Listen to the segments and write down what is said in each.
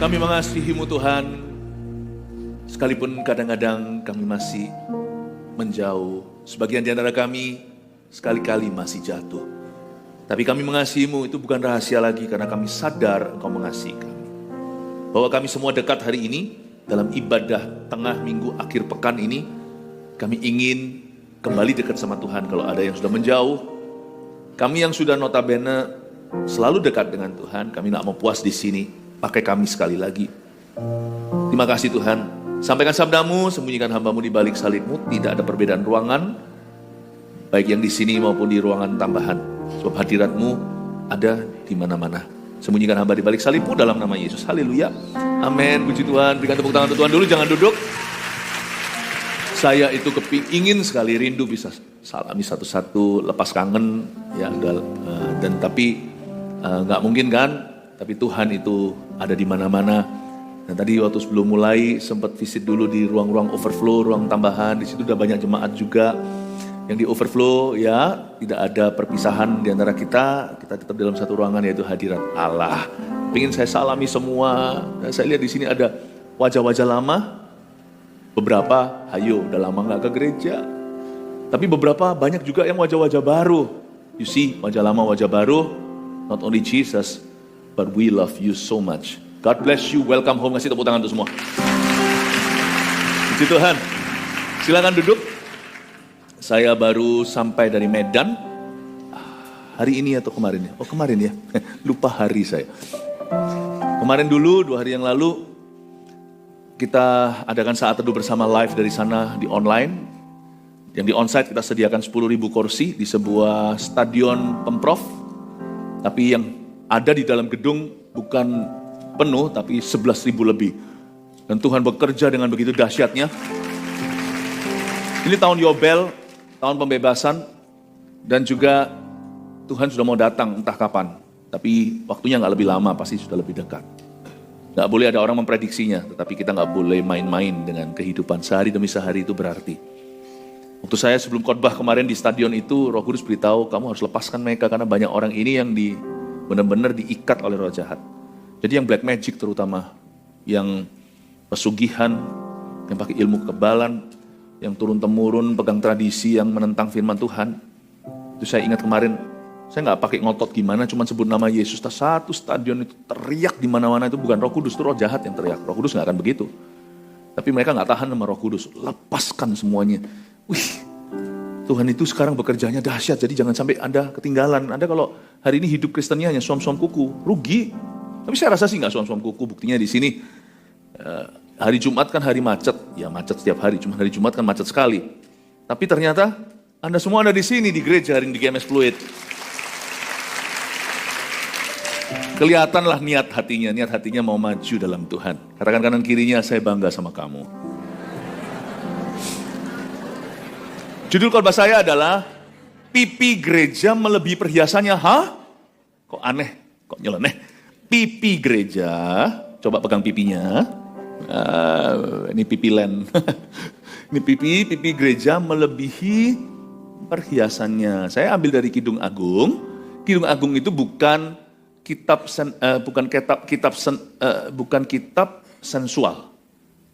Kami mengasihi-Mu Tuhan, sekalipun kadang-kadang kami masih menjauh. Sebagian di antara kami sekali-kali masih jatuh. Tapi kami mengasihi-Mu itu bukan rahasia lagi karena kami sadar Engkau mengasihi kami. Bahwa kami semua dekat hari ini dalam ibadah tengah minggu akhir pekan ini, kami ingin kembali dekat sama Tuhan. Kalau ada yang sudah menjauh, kami yang sudah notabene selalu dekat dengan Tuhan, kami gak mau puas di sini. Pakai kami sekali lagi. Terima kasih Tuhan. Sampaikan sabdamu, sembunyikan hambamu di balik salibmu. Tidak ada perbedaan ruangan, baik yang di sini maupun di ruangan tambahan. Sebab hadiratmu ada di mana-mana. Sembunyikan hamba di balik salibmu dalam nama Yesus. Haleluya. Amin. Puji Tuhan. Berikan tepuk tangan untuk Tuhan dulu. Jangan duduk. Saya itu ingin sekali rindu bisa salami satu-satu, lepas kangen ya. Dan tapi nggak mungkin kan? Tapi Tuhan itu ada di mana-mana. Dan tadi waktu sebelum mulai sempat visit dulu di ruang-ruang overflow, ruang tambahan. Di situ udah banyak jemaat juga yang di overflow ya. Tidak ada perpisahan di antara kita. Kita tetap dalam satu ruangan yaitu hadirat Allah. Pengen saya salami semua. Dan saya lihat di sini ada wajah-wajah lama. Beberapa, ayo udah lama nggak ke gereja. Tapi beberapa banyak juga yang wajah-wajah baru. You see, wajah lama, wajah baru. Not only Jesus, but we love you so much. God bless you, welcome home. Kasih tepuk tangan untuk semua. Puji Tuhan. Silakan duduk. Saya baru sampai dari Medan. Hari ini atau kemarin ya? Oh kemarin ya, lupa hari saya. Kemarin dulu, 2 hari yang lalu, kita adakan saat teduh bersama live dari sana di online. Yang di onsite kita sediakan 10.000 kursi di sebuah stadion Pemprov. Tapi yang ada di dalam gedung bukan penuh, tapi 11.000 lebih. Dan Tuhan bekerja dengan begitu dahsyatnya. Ini tahun Yobel, tahun pembebasan, dan juga Tuhan sudah mau datang entah kapan. Tapi waktunya gak lebih lama, pasti sudah lebih dekat. Gak boleh ada orang memprediksinya, tetapi kita gak boleh main-main dengan kehidupan. Sehari demi sehari itu berarti. Waktu saya sebelum khotbah kemarin di stadion itu, Roh Kudus beritahu, kamu harus lepaskan mereka karena banyak orang ini yang benar-benar diikat oleh roh jahat. Jadi yang black magic terutama, yang pesugihan, yang pakai ilmu kekebalan, yang turun-temurun, pegang tradisi, yang menentang firman Tuhan. Itu saya ingat kemarin, saya nggak pakai ngotot gimana, cuma sebut nama Yesus. Satu stadion itu teriak di mana-mana, itu bukan Roh Kudus, itu roh jahat yang teriak. Roh Kudus nggak akan begitu. Tapi mereka nggak tahan sama Roh Kudus, lepaskan semuanya. Wih, Tuhan itu sekarang bekerjanya dahsyat, jadi jangan sampai Anda ketinggalan. Anda kalau hari ini hidup Kristennya hanya suam-suam kuku, rugi. Tapi saya rasa sih nggak suam-suam kuku, buktinya di sini. Hari Jumat kan hari macet, ya macet setiap hari, cuma hari Jumat kan macet sekali. Tapi ternyata Anda semua ada di sini, di gereja hari ini di GMS Fluid. Kelihatanlah niat hatinya mau maju dalam Tuhan. Katakan kanan kirinya, saya bangga sama kamu. Judul khotbah saya adalah pipi gereja melebihi perhiasannya. Hah? Kok aneh? Kok nyeleneh? Pipi gereja, coba pegang pipinya. Ini pipi len. Ini pipi gereja melebihi perhiasannya. Saya ambil dari Kidung Agung. Kidung Agung itu bukan kitab sensual,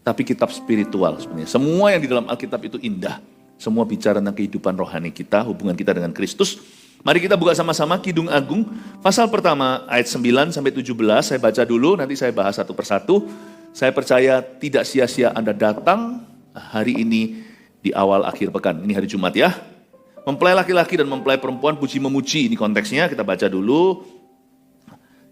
tapi kitab spiritual sebenarnya. Semua yang di dalam Alkitab itu indah. Semua bicara tentang kehidupan rohani kita, hubungan kita dengan Kristus. Mari kita buka sama-sama Kidung Agung, pasal pertama ayat 9 sampai 17. Saya baca dulu, nanti saya bahas satu persatu. Saya percaya tidak sia-sia Anda datang hari ini di awal akhir pekan. Ini hari Jumat ya. Mempelai laki-laki dan mempelai perempuan puji memuji, ini konteksnya, kita baca dulu.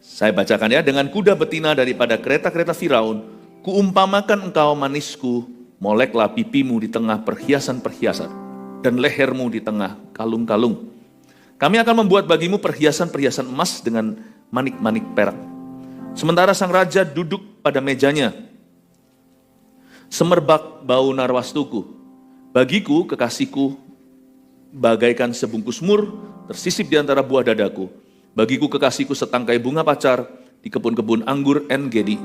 Saya bacakan ya, dengan kuda betina daripada kereta-kereta Firaun, kuumpamakan engkau manisku, moleklah pipimu di tengah perhiasan-perhiasan, dan lehermu di tengah kalung-kalung. Kami akan membuat bagimu perhiasan-perhiasan emas dengan manik-manik perak. Sementara sang raja duduk pada mejanya, semerbak bau narwastuku. Bagiku, kekasihku, bagaikan sebungkus mur tersisip di antara buah dadaku. Bagiku kekasihku setangkai bunga pacar di kebun-kebun anggur En-Gedi.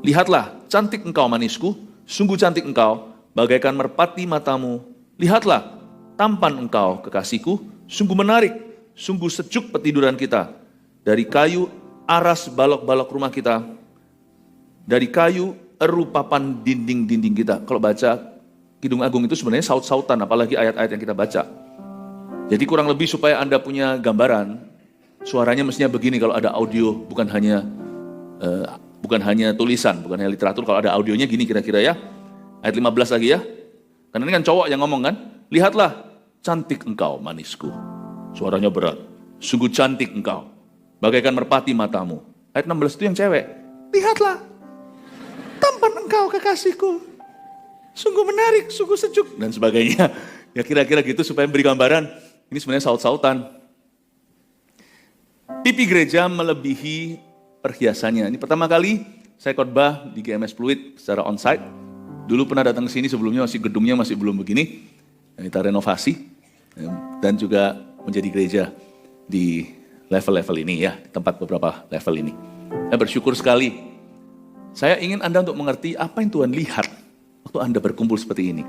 Lihatlah, cantik engkau manisku, sungguh cantik engkau, bagaikan merpati matamu. Lihatlah, tampan engkau kekasihku, sungguh menarik, sungguh sejuk petiduran kita. Dari kayu aras balok-balok rumah kita, dari kayu erupapan dinding-dinding kita. Kalau baca Kidung Agung itu sebenarnya saut-sautan, apalagi ayat-ayat yang kita baca. Jadi kurang lebih supaya Anda punya gambaran, suaranya mestinya begini kalau ada audio, bukan hanya tulisan, bukan hanya literatur. Kalau ada audionya gini kira-kira ya. Ayat 15 lagi ya. Karena ini kan cowok yang ngomong kan. Lihatlah, cantik engkau manisku. Suaranya berat. Sungguh cantik engkau. Bagaikan merpati matamu. Ayat 16 itu yang cewek. Lihatlah, tampan engkau kekasihku. Sungguh menarik, sungguh sejuk. Dan sebagainya. Ya kira-kira gitu supaya beri gambaran. Ini sebenarnya saut-sautan. Pipi gereja melebihi perhiasannya. Ini pertama kali saya khotbah di GMS Fluid secara onsite. Dulu pernah datang ke sini sebelumnya gedungnya masih belum begini. Kita renovasi dan juga menjadi gereja di level-level ini ya, tempat beberapa level ini. Saya bersyukur sekali. Saya ingin Anda untuk mengerti apa yang Tuhan lihat waktu Anda berkumpul seperti ini.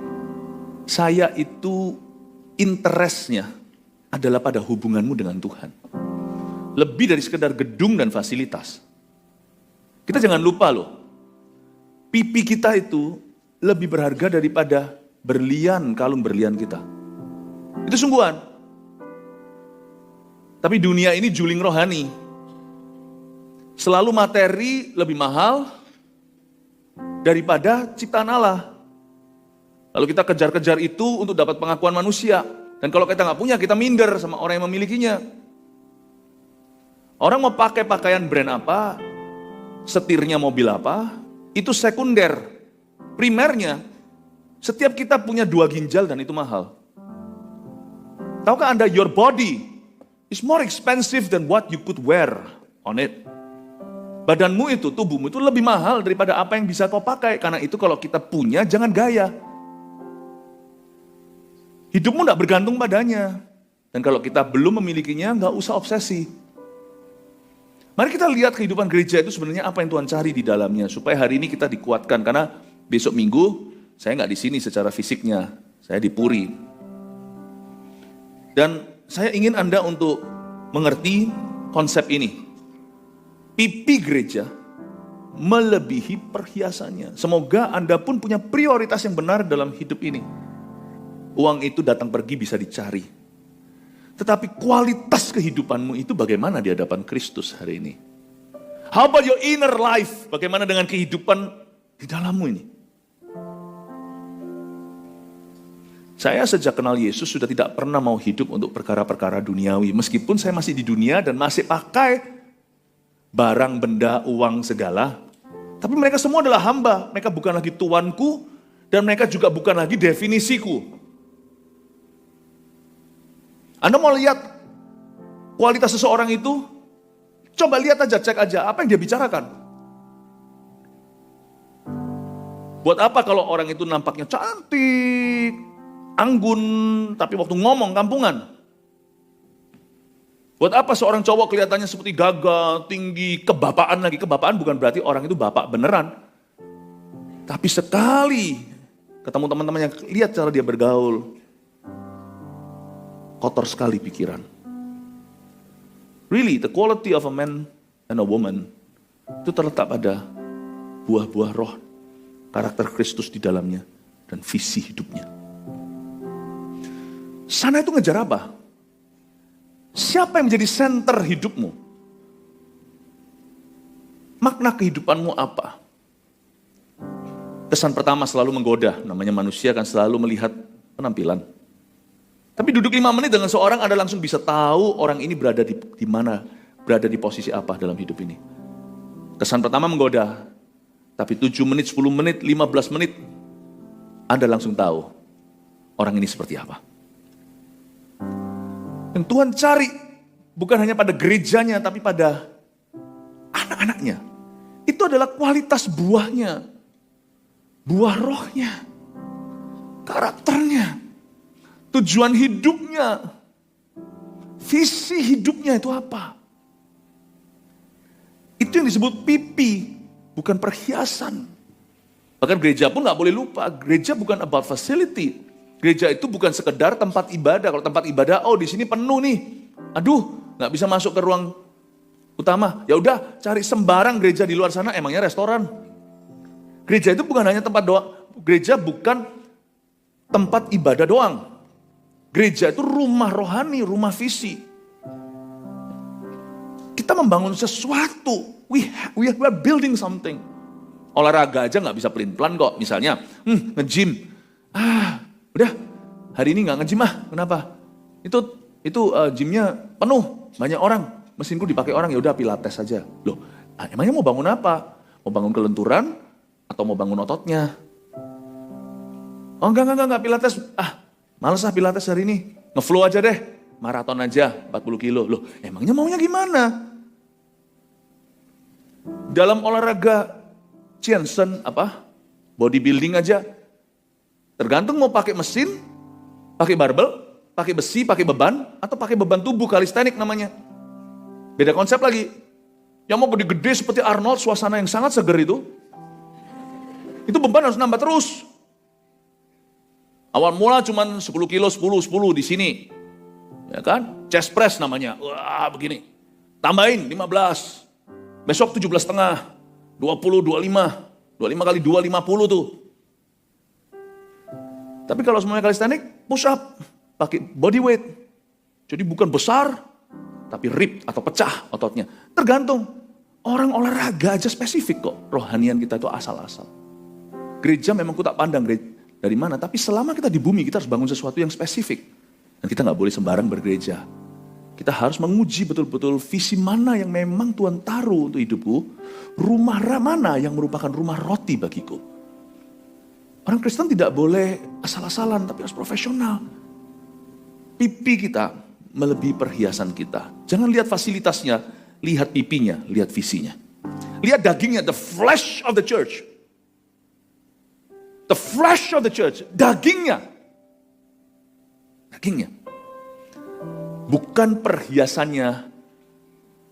Saya itu interestnya adalah pada hubunganmu dengan Tuhan. Lebih dari sekedar gedung dan fasilitas. Kita jangan lupa loh, pipi kita itu lebih berharga daripada berlian, kalung berlian kita. Itu sungguhan. Tapi dunia ini juling rohani. Selalu materi lebih mahal daripada ciptaan Allah. Lalu kita kejar-kejar itu untuk dapat pengakuan manusia. Dan kalau kita nggak punya, kita minder sama orang yang memilikinya. Orang mau pakai pakaian brand apa, setirnya mobil apa, itu sekunder. Primernya, setiap kita punya 2 ginjal dan itu mahal. Tahukah Anda, your body is more expensive than what you could wear on it. Badanmu itu, tubuhmu itu lebih mahal daripada apa yang bisa kau pakai. Karena itu kalau kita punya, jangan gaya. Hidupmu tidak bergantung padanya. Dan kalau kita belum memilikinya, nggak usah obsesi. Mari kita lihat kehidupan gereja itu sebenarnya apa yang Tuhan cari di dalamnya. Supaya hari ini kita dikuatkan. Karena besok minggu, saya nggak di sini secara fisiknya. Saya di Puri. Dan saya ingin Anda untuk mengerti konsep ini. Pipi gereja melebihi perhiasannya. Semoga Anda pun punya prioritas yang benar dalam hidup ini. Uang itu datang pergi bisa dicari. Tetapi kualitas kehidupanmu itu bagaimana di hadapan Kristus hari ini? How about your inner life? Bagaimana dengan kehidupan di dalammu ini? Saya sejak kenal Yesus sudah tidak pernah mau hidup untuk perkara-perkara duniawi. Meskipun saya masih di dunia dan masih pakai barang, benda, uang, segala. Tapi mereka semua adalah hamba. Mereka bukan lagi tuanku dan mereka juga bukan lagi definisiku. Anda mau lihat kualitas seseorang itu? Coba lihat aja, cek aja apa yang dia bicarakan. Buat apa kalau orang itu nampaknya cantik, anggun, tapi waktu ngomong kampungan? Buat apa seorang cowok kelihatannya seperti gagah, tinggi, kebapaan lagi. Kebapaan bukan berarti orang itu bapak beneran. Tapi sekali ketemu teman-temannya, lihat cara dia bergaul. Kotor sekali pikiran. Really, the quality of a man and a woman itu terletak pada buah-buah roh, karakter Kristus di dalamnya, dan visi hidupnya. Sana itu ngejar apa? Siapa yang menjadi center hidupmu? Makna kehidupanmu apa? Kesan pertama selalu menggoda, namanya manusia kan selalu melihat penampilan. Tapi duduk 5 menit dengan seorang, Anda langsung bisa tahu orang ini berada di mana, berada di posisi apa dalam hidup ini. Kesan pertama menggoda, tapi 7 menit, 10 menit, 15 menit, Anda langsung tahu orang ini seperti apa. Yang Tuhan cari bukan hanya pada gerejanya, tapi pada anak-anaknya. Itu adalah kualitas buahnya, buah rohnya, karakternya, tujuan hidupnya, visi hidupnya itu apa? Itu yang disebut pipi, bukan perhiasan. Bahkan gereja pun gak boleh lupa, gereja bukan about facility. Gereja itu bukan sekedar tempat ibadah. Kalau tempat ibadah, oh di sini penuh nih. Aduh, gak bisa masuk ke ruang utama. Ya udah, cari sembarang gereja di luar sana, emangnya restoran. Gereja itu bukan hanya tempat doang. Gereja bukan tempat ibadah doang. Gereja itu rumah rohani, rumah visi. Kita membangun sesuatu. We are building something. Olahraga aja nggak bisa pelin-pelan kok. Misalnya, nge-gym. Udah, hari ini nggak nge-gym Kenapa? Itu gymnya penuh, banyak orang. Mesinku dipakai orang, ya udah pilates saja. Loh, emangnya mau bangun apa? Mau bangun kelenturan atau mau bangun ototnya? Oh enggak pilates. Males pilates hari ini. Nge-flow aja deh. Maraton aja 40 kilo. Loh, emangnya maunya gimana? Dalam olahraga Jensen bodybuilding aja. Tergantung mau pakai mesin, pakai barbel, pakai besi, pakai beban, atau pakai beban tubuh kalistenik namanya. Beda konsep lagi. Yang mau gede-gede seperti Arnold, suasana yang sangat seger itu beban harus nambah terus. Awal mula cuma 10 kilo, 10 di sini. Ya kan? Chest press namanya. Wah, begini. Tambahin 15. Besok 17,5. 20, 25. 25 kali 2, 50 tuh. Tapi kalau semuanya kalistenik, push up. Pakai body weight. Jadi bukan besar, tapi rip atau pecah ototnya. Tergantung. Orang olahraga aja spesifik kok. Rohanian kita itu asal-asal. Gereja memang ku tak pandang dari mana, tapi selama kita di bumi, kita harus bangun sesuatu yang spesifik. Dan kita gak boleh sembarang bergereja. Kita harus menguji betul-betul visi mana yang memang Tuhan taruh untuk hidupku. Rumah mana yang merupakan rumah roti bagiku. Orang Kristen tidak boleh asal-asalan, tapi harus profesional. Pipi kita melebihi perhiasan kita. Jangan lihat fasilitasnya, lihat pipinya, lihat visinya. Lihat dagingnya, the flesh of the church. The flesh of the church, dagingnya. Bukan perhiasannya,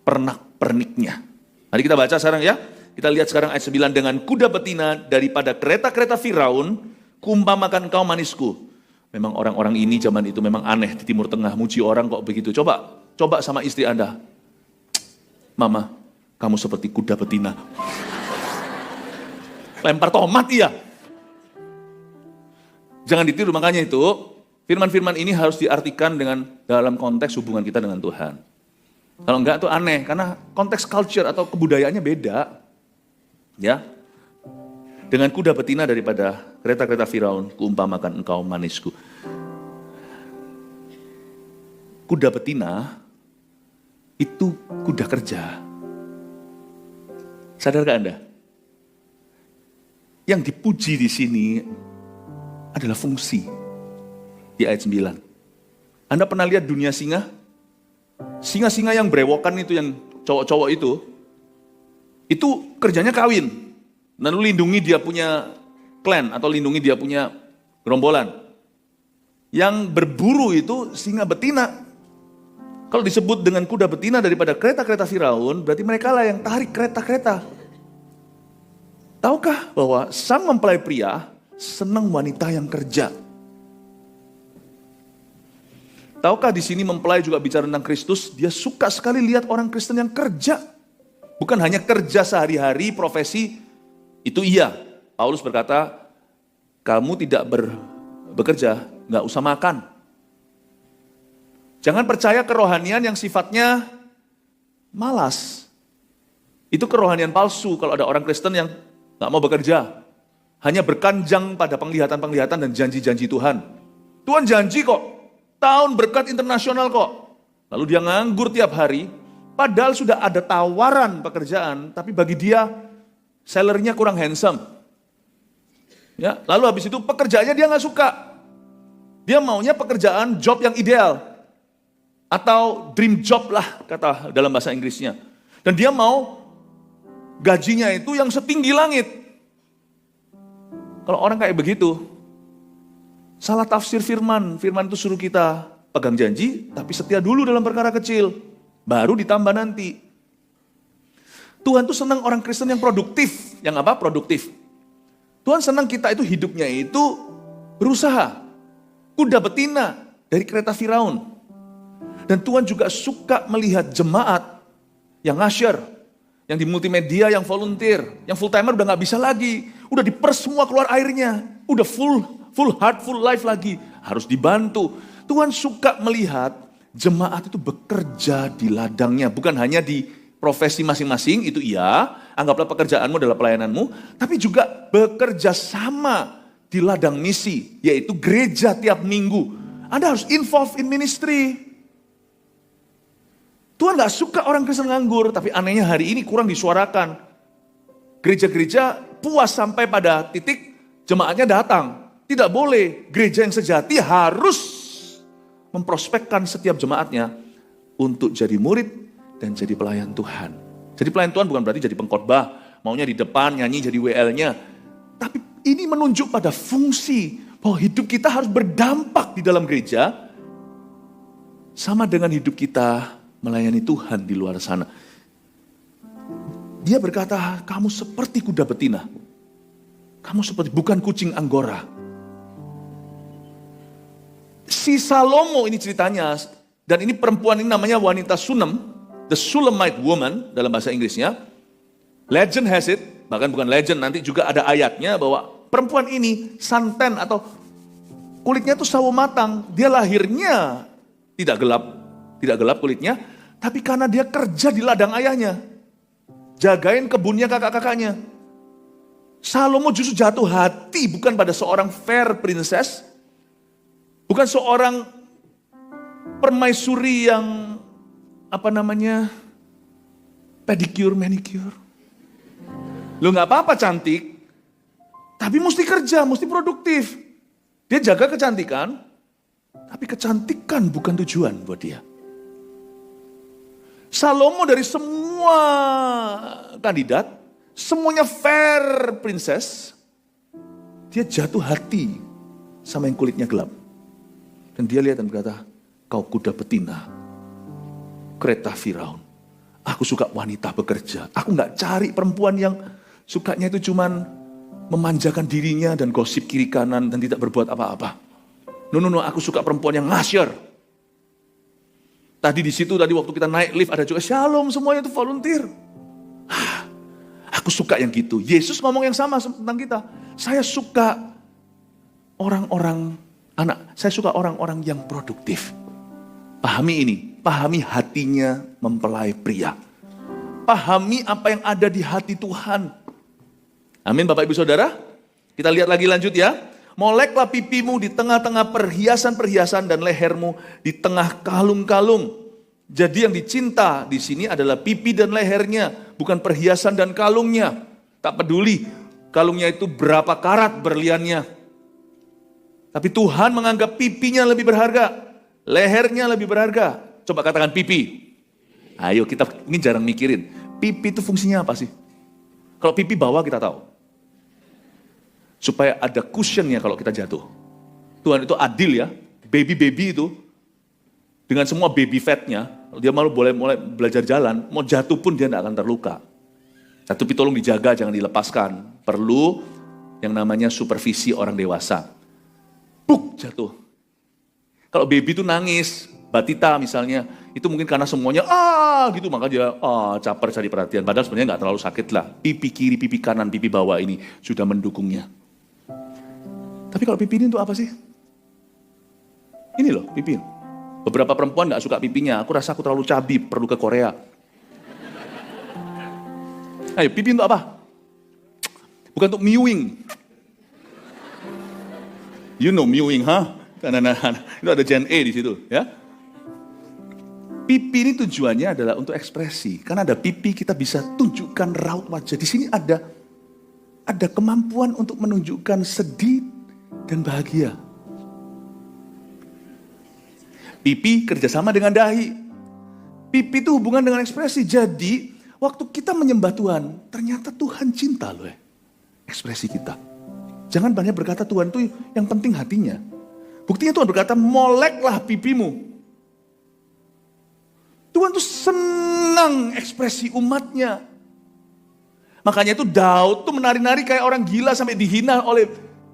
pernak-perniknya. Mari kita baca sekarang ya. Kita lihat sekarang ayat 9. Dengan kuda betina daripada kereta-kereta Firaun, kuumpamakan engkau manisku. Memang orang-orang ini zaman itu memang aneh di Timur Tengah. Muji orang kok begitu. Coba sama istri Anda. Mama, kamu seperti kuda betina. Lempar tomat iya. Jangan ditiru, makanya itu firman-firman ini harus diartikan dengan dalam konteks hubungan kita dengan Tuhan. Kalau enggak itu aneh, karena konteks culture atau kebudayaannya beda. Ya, dengan kuda betina daripada kereta-kereta Firaun, kuumpamakan engkau manisku. Kuda betina itu kuda kerja. Sadarkah Anda? Yang dipuji di sini adalah fungsi di ayat 9. Anda pernah lihat dunia singa? Singa-singa yang brewokan itu, yang cowok-cowok itu kerjanya kawin. Lalu lindungi dia punya klan atau lindungi dia punya gerombolan. Yang berburu itu singa betina. Kalau disebut dengan kuda betina daripada kereta-kereta Firaun, berarti mereka lah yang tarik kereta-kereta. Tahukah bahwa sang mempelai pria senang wanita yang kerja? Tahukah di sini mempelai juga bicara tentang Kristus? Dia suka sekali lihat orang Kristen yang kerja. Bukan hanya kerja sehari-hari, profesi, itu iya. Paulus berkata, kamu tidak bekerja, nggak usah makan. Jangan percaya kerohanian yang sifatnya malas. Itu kerohanian palsu kalau ada orang Kristen yang nggak mau bekerja. Hanya berkanjang pada penglihatan-penglihatan dan janji-janji Tuhan. Tuhan janji kok, tahun berkat internasional kok. Lalu dia nganggur tiap hari, padahal sudah ada tawaran pekerjaan, tapi bagi dia salary-nya kurang handsome. Ya, lalu habis itu pekerjaannya dia nggak suka. Dia maunya pekerjaan job yang ideal. Atau dream job lah kata dalam bahasa Inggrisnya. Dan dia mau gajinya itu yang setinggi langit. Kalau orang kayak begitu, salah tafsir firman. Firman itu suruh kita pegang janji, tapi setia dulu dalam perkara kecil. Baru ditambah nanti. Tuhan tuh senang orang Kristen yang produktif. Yang apa? Produktif. Tuhan senang kita itu hidupnya itu berusaha. Kuda betina dari kereta Firaun. Dan Tuhan juga suka melihat jemaat yang asyir, yang di multimedia, yang volunteer, yang full timer udah nggak bisa lagi. Udah diperes semua keluar airnya. Udah full heart, full life lagi. Harus dibantu. Tuhan suka melihat jemaat itu bekerja di ladangnya. Bukan hanya di profesi masing-masing, itu iya. Anggaplah pekerjaanmu adalah pelayananmu. Tapi juga bekerja sama di ladang misi. Yaitu gereja tiap minggu. Anda harus involve in ministry. Tuhan gak suka orang Kristen nganggur, tapi anehnya hari ini kurang disuarakan. Gereja-gereja puas sampai pada titik jemaatnya datang. Tidak boleh, gereja yang sejati harus memprospekkan setiap jemaatnya untuk jadi murid dan jadi pelayan Tuhan. Jadi pelayan Tuhan bukan berarti jadi pengkhotbah, maunya di depan nyanyi jadi WL-nya. Tapi ini menunjuk pada fungsi bahwa hidup kita harus berdampak di dalam gereja sama dengan hidup kita melayani Tuhan di luar sana. Dia berkata, kamu seperti kuda betina. Kamu seperti, bukan kucing Anggora. Si Salomo ini ceritanya, dan ini perempuan ini namanya wanita Sunem, the Shulamite woman dalam bahasa Inggrisnya. Legend has it, bahkan bukan legend, nanti juga ada ayatnya bahwa perempuan ini santen atau kulitnya itu sawo matang. Dia lahirnya tidak gelap kulitnya, tapi karena dia kerja di ladang ayahnya, jagain kebunnya kakak-kakaknya. Salomo justru jatuh hati bukan pada seorang fair princess, bukan seorang permaisuri yang pedicure, manicure. Lu gak apa-apa cantik, tapi mesti kerja, mesti produktif. Dia jaga kecantikan, tapi kecantikan bukan tujuan buat dia. Salomo dari semua kandidat, semuanya fair princess, dia jatuh hati sama yang kulitnya gelap. Dan dia lihat dan berkata, kau kuda betina, kereta Firaun. Aku suka wanita bekerja. Aku gak cari perempuan yang sukanya itu cuman memanjakan dirinya dan gosip kiri kanan dan tidak berbuat apa-apa. No, aku suka perempuan yang ngasyar. Tadi di situ waktu kita naik lift ada juga shalom, semuanya itu volunteer. Aku suka yang gitu. Yesus ngomong yang sama tentang kita. Saya suka saya suka orang-orang yang produktif. Pahami ini, pahami hatinya mempelai pria. Pahami apa yang ada di hati Tuhan. Amin Bapak Ibu Saudara. Kita lihat lagi lanjut ya. Moleklah pipimu di tengah-tengah perhiasan-perhiasan dan lehermu di tengah kalung-kalung. Jadi yang dicinta di sini adalah pipi dan lehernya, bukan perhiasan dan kalungnya. Tak peduli kalungnya itu berapa karat berliannya. Tapi Tuhan menganggap pipinya lebih berharga, lehernya lebih berharga. Coba katakan pipi. Ayo kita ini jarang mikirin. Pipi itu fungsinya apa sih? Kalau pipi bawah kita tahu. Supaya ada cushionnya kalau kita jatuh. Tuhan itu adil ya. Baby itu dengan semua baby fatnya, dia malu boleh mulai belajar jalan, mau jatuh pun dia tidak akan terluka. Tapi tolong dijaga, jangan dilepaskan. Perlu yang namanya supervisi orang dewasa. Buk, jatuh. Kalau baby itu nangis, batita misalnya, itu mungkin karena semuanya gitu, maka dia caper cari perhatian. Padahal sebenarnya nggak terlalu sakit lah. Pipi kiri, pipi kanan, pipi bawah ini sudah mendukungnya. Tapi kalau pipi ini untuk apa sih? Ini loh pipi. Beberapa perempuan gak suka pipinya. Aku rasa aku terlalu cabi, perlu ke Korea. Ayo, pipi untuk apa? Bukan untuk mewing. You know mewing, ha? Itu ada Gen A di situ, ya. Pipi ini tujuannya adalah untuk ekspresi. Karena ada pipi kita bisa tunjukkan raut wajah. Di sini ada kemampuan untuk menunjukkan sedih dan bahagia. Pipi kerjasama dengan dahi. Pipi itu hubungan dengan ekspresi. Jadi waktu kita menyembah Tuhan, ternyata Tuhan cinta loh ekspresi kita. Jangan banyak berkata Tuhan itu yang penting hatinya. Buktinya Tuhan berkata, moleklah pipimu. Tuhan tuh senang ekspresi umatnya. Makanya itu Daud tuh menari-nari kayak orang gila sampai dihina oleh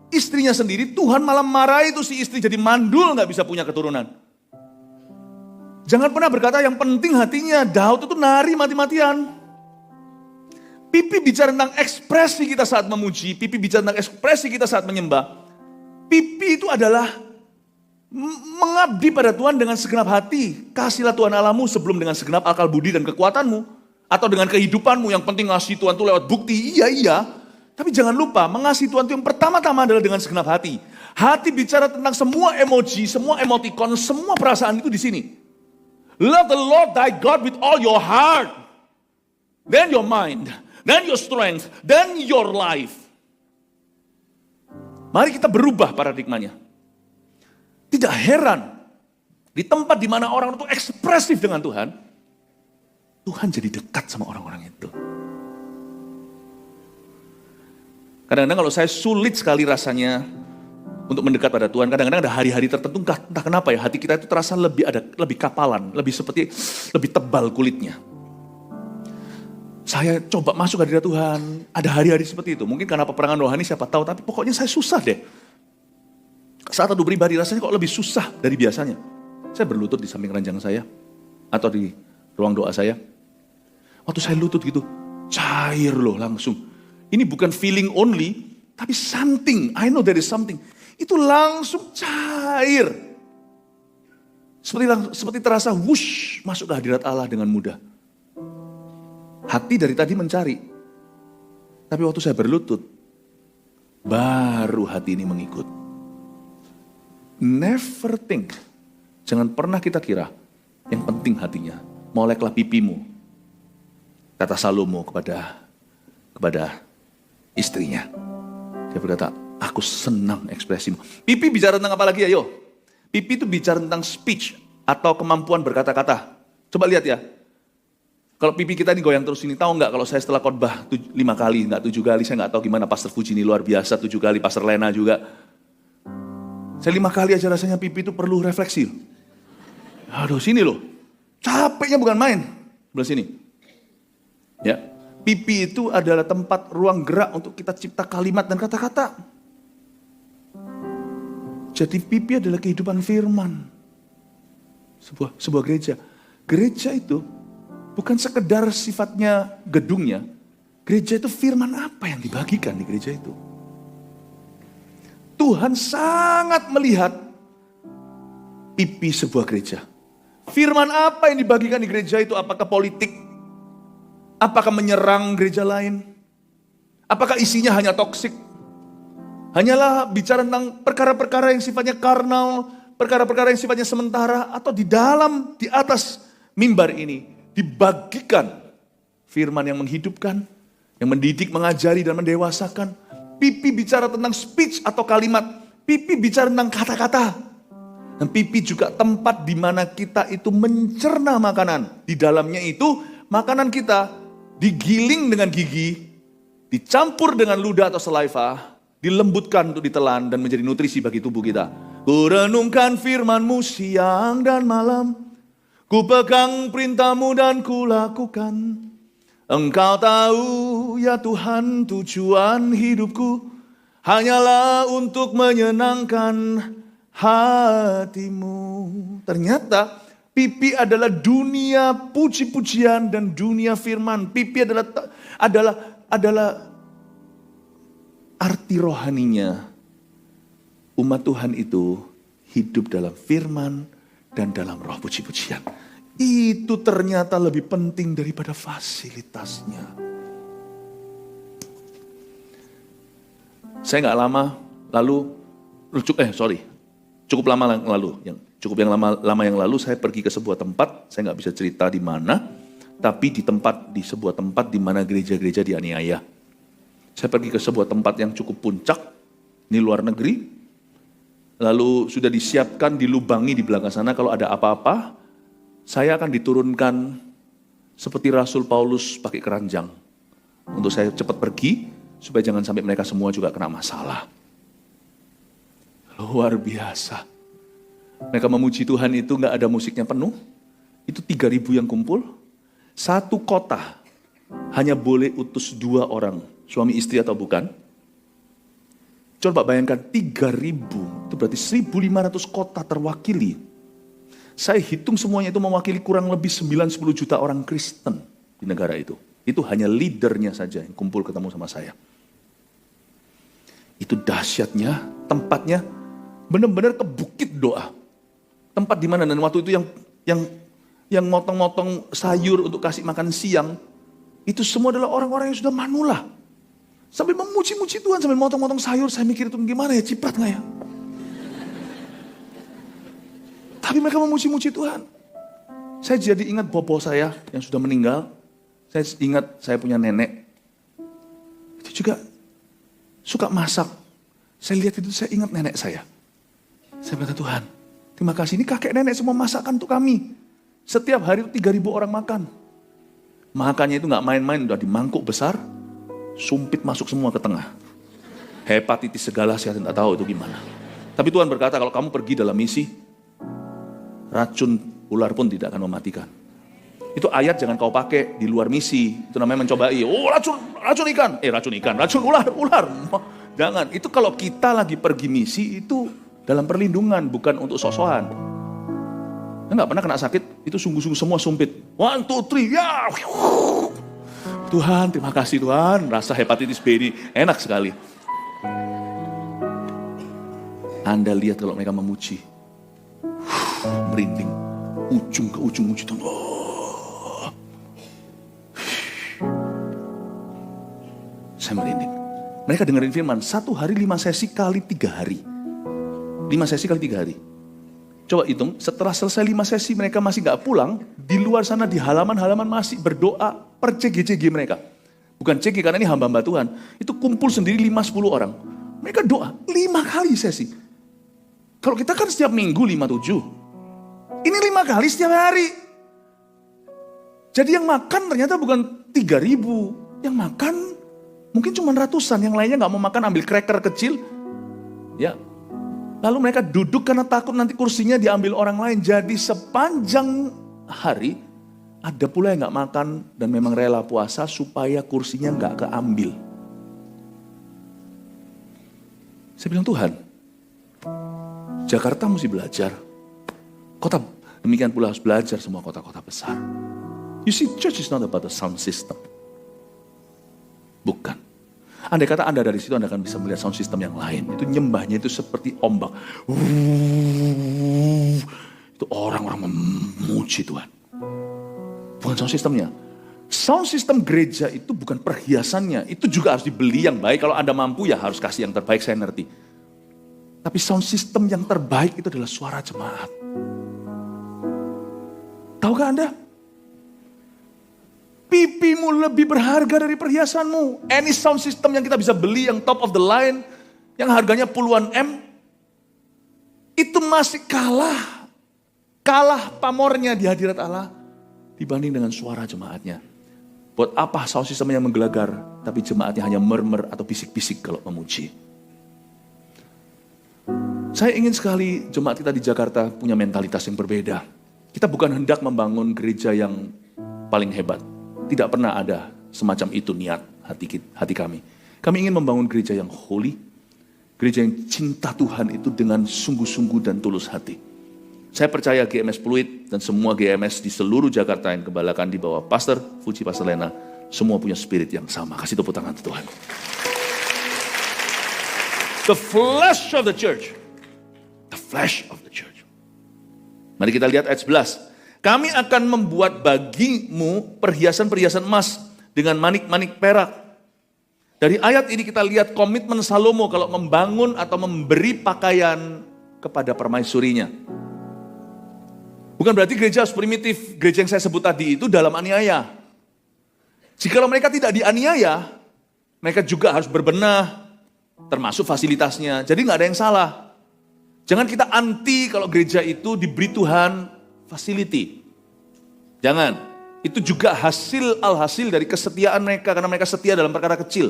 istrinya sendiri. Tuhan malah marahi itu si istri jadi mandul gak bisa punya keturunan. Jangan pernah berkata yang penting hatinya. Daud itu nari mati-matian. Pipi bicara tentang ekspresi kita saat memuji, pipi bicara tentang ekspresi kita saat menyembah. Pipi itu adalah mengabdi pada Tuhan dengan segenap hati. Kasihlah Tuhan Allahmu sebelum dengan segenap akal budi dan kekuatanmu. Atau dengan kehidupanmu, yang penting ngasih Tuhan itu lewat bukti, iya. Tapi jangan lupa, mengasihi Tuhan itu yang pertama-tama adalah dengan segenap hati. Hati bicara tentang semua emoji, semua emoticon, semua perasaan itu di sini. Love the Lord thy God with all your heart. Then your mind, then your strength, then your life. Mari kita berubah paradigmanya. Tidak heran, di tempat di mana orang itu ekspresif dengan Tuhan, Tuhan jadi dekat sama orang-orang itu. Kadang-kadang kalau saya sulit sekali rasanya untuk mendekat pada Tuhan, kadang-kadang ada hari-hari tertentu, entah kenapa ya, hati kita itu terasa lebih kapalan, lebih tebal kulitnya. Saya coba masuk hadirat Tuhan, ada hari-hari seperti itu. Mungkin karena peperangan rohani siapa tahu, tapi pokoknya saya susah deh. Saat teduh pribadi rasanya kok lebih susah dari biasanya. Saya berlutut di samping ranjang saya, atau di ruang doa saya. Waktu saya lutut gitu, cair loh langsung. Ini bukan feeling only, tapi something. I know there is something. Itu langsung cair. Seperti terasa wush, masuk ke hadirat Allah dengan mudah. Hati dari tadi mencari. Tapi waktu saya berlutut, baru hati ini mengikut. Never think. Jangan pernah kita kira, yang penting hatinya. Moleklah pipimu. Kata Salomo kepada istrinya. Dia berkata, aku senang ekspresimu. Pipi bicara tentang apa lagi ayo? Pipi itu bicara tentang speech atau kemampuan berkata-kata. Coba lihat ya. Kalau pipi kita ini goyang terus ini, tahu nggak kalau saya setelah khotbah 5 kali, nggak 7 kali, saya nggak tahu gimana Pastor Fuji ini luar biasa, 7 kali, Pastor Lena juga. Saya 5 kali aja rasanya pipi itu perlu refleksi. Aduh sini loh, capeknya bukan main. Sebelah sini. Ya. Pipi itu adalah tempat ruang gerak untuk kita cipta kalimat dan kata-kata. Jadi pipi adalah kehidupan firman. Sebuah gereja. Gereja itu bukan sekedar sifatnya gedungnya. Gereja itu firman apa yang dibagikan di gereja itu. Tuhan sangat melihat pipi sebuah gereja. Firman apa yang dibagikan di gereja itu, apakah politik? Apakah menyerang gereja lain? Apakah isinya hanya toksik? Hanyalah bicara tentang perkara-perkara yang sifatnya karnal, perkara-perkara yang sifatnya sementara, atau di atas mimbar ini dibagikan firman yang menghidupkan, yang mendidik, mengajari, dan mendewasakan. Pipi bicara tentang speech atau kalimat, pipi bicara tentang kata-kata. Dan pipi juga tempat di mana kita itu mencerna makanan. Di dalamnya itu makanan kita digiling dengan gigi, dicampur dengan ludah atau saliva, dilembutkan untuk ditelan dan menjadi nutrisi bagi tubuh kita. Ku renungkan firman-Mu siang dan malam, ku pegang perintah-Mu dan ku lakukan. Engkau tahu ya Tuhan tujuan hidupku, hanyalah untuk menyenangkan hati-Mu. Ternyata pipi adalah dunia puji-pujian dan dunia firman. Pipi adalah arti rohaninya. Umat Tuhan itu hidup dalam firman dan dalam roh puji-pujian. Itu ternyata lebih penting daripada fasilitasnya. Saya nggak lama lalu, cukup lama yang lalu saya pergi ke sebuah tempat, saya nggak bisa cerita di mana, tapi di sebuah tempat di mana gereja-gereja dianiaya. Saya pergi ke sebuah tempat yang cukup puncak, ini luar negeri, lalu sudah disiapkan, dilubangi di belakang sana kalau ada apa-apa, saya akan diturunkan seperti Rasul Paulus pakai keranjang, untuk saya cepat pergi, supaya jangan sampai mereka semua juga kena masalah. Luar biasa. Mereka memuji Tuhan itu gak ada musiknya penuh. Itu 3.000 yang kumpul. Satu kota hanya boleh utus 2 orang. Suami istri atau bukan. Coba bayangkan 3.000. Itu berarti 1.500 kota terwakili. Saya hitung semuanya itu mewakili kurang lebih 9-10 juta orang Kristen di negara itu. Itu hanya leadernya saja yang kumpul ketemu sama saya. Itu dahsyatnya, tempatnya benar-benar ke bukit doa. Tempat di mana, dan waktu itu yang motong-motong sayur untuk kasih makan siang, itu semua adalah orang-orang yang sudah manula. Sambil memuji-muji Tuhan, sambil motong-motong sayur, saya mikir itu gimana ya, ciprat gak ya? Tapi mereka memuji-muji Tuhan. Saya jadi ingat bobo saya yang sudah meninggal. Saya ingat saya punya nenek. Itu juga suka masak. Saya lihat itu, saya ingat nenek saya. Saya berkata, Tuhan, terima kasih. Ini kakek nenek semua masakan untuk kami. Setiap hari itu 3.000 orang makan. Makannya itu gak main-main, udah di mangkuk besar. Sumpit masuk semua ke tengah. Hepatitis segala saya tidak tahu itu gimana. Tapi Tuhan berkata, kalau kamu pergi dalam misi, racun ular pun tidak akan mematikan. Itu ayat jangan kau pakai di luar misi. Itu namanya mencobai. Oh racun ikan. Racun ular. Jangan. Itu kalau kita lagi pergi misi itu dalam perlindungan, bukan untuk sok-sokan. Enggak pernah kena sakit, itu sungguh-sungguh semua sumpit. 1, 2, 3, ya. Tuhan, terima kasih Tuhan. Rasa hepatitis B ini enak sekali. Anda lihat kalau mereka memuji. Merinding. Ujung ke ujung muji Tuhan. Saya merinding. Mereka dengerin firman, 1 hari 5 sesi kali 3 hari. 5 sesi kali 3 hari. Coba hitung, setelah selesai 5 sesi mereka masih gak pulang. Di luar sana di halaman-halaman masih berdoa per CG-CG mereka. Bukan CG karena ini hamba-hamba Tuhan. Itu kumpul sendiri 5-10 orang. Mereka doa 5 kali sesi. Kalau kita kan setiap minggu 5-7. Ini 5 kali setiap hari. Jadi yang makan ternyata bukan 3.000. Yang makan mungkin cuma ratusan, yang lainnya gak mau makan, ambil cracker kecil. Ya. Lalu mereka duduk karena takut nanti kursinya diambil orang lain. Jadi sepanjang hari, ada pula yang gak makan dan memang rela puasa supaya kursinya gak keambil. Saya bilang, Tuhan, Jakarta mesti belajar. Kota demikian pula harus belajar semua kota-kota besar. You see, church is not about the sound system. Bukan. Andai kata Anda dari situ, Anda akan bisa melihat sound system yang lain. Itu nyembahnya itu seperti ombak. Itu orang-orang memuji Tuhan. Bukan sound systemnya. Sound system gereja itu bukan perhiasannya. Itu juga harus dibeli yang baik. Kalau Anda mampu ya harus kasih yang terbaik, saya ngerti. Tapi sound system yang terbaik itu adalah suara jemaat. Tahukah Anda? Pipimu lebih berharga dari perhiasanmu. Any sound system yang kita bisa beli, yang top of the line, yang harganya puluhan M, itu masih kalah pamornya di hadirat Allah dibanding dengan suara jemaatnya. Buat apa sound system yang menggelegar, tapi jemaatnya hanya murmur atau bisik-bisik kalau memuji. Saya ingin sekali jemaat kita di Jakarta punya mentalitas yang berbeda. Kita bukan hendak membangun gereja yang paling hebat. Tidak pernah ada semacam itu niat hati kami. Kami ingin membangun gereja yang holy, gereja yang cinta Tuhan itu dengan sungguh-sungguh dan tulus hati. Saya percaya GMS Pluit dan semua GMS di seluruh Jakarta yang gembalakan di bawah Pastor Fuji, Pastor Lena, semua punya spirit yang sama. Kasih tepuk tangan untuk Tuhan. The flesh of the church. The flesh of the church. Mari kita lihat ayat 11. Kami akan membuat bagimu perhiasan-perhiasan emas dengan manik-manik perak. Dari ayat ini kita lihat komitmen Salomo kalau membangun atau memberi pakaian kepada permaisurinya. Bukan berarti gereja harus primitif. Gereja yang saya sebut tadi itu dalam aniaya. Jikalau mereka tidak dianiaya, mereka juga harus berbenah, termasuk fasilitasnya. Jadi nggak ada yang salah. Jangan kita anti kalau gereja itu diberi Tuhan facility. Jangan. Itu juga alhasil dari kesetiaan mereka. Karena mereka setia dalam perkara kecil.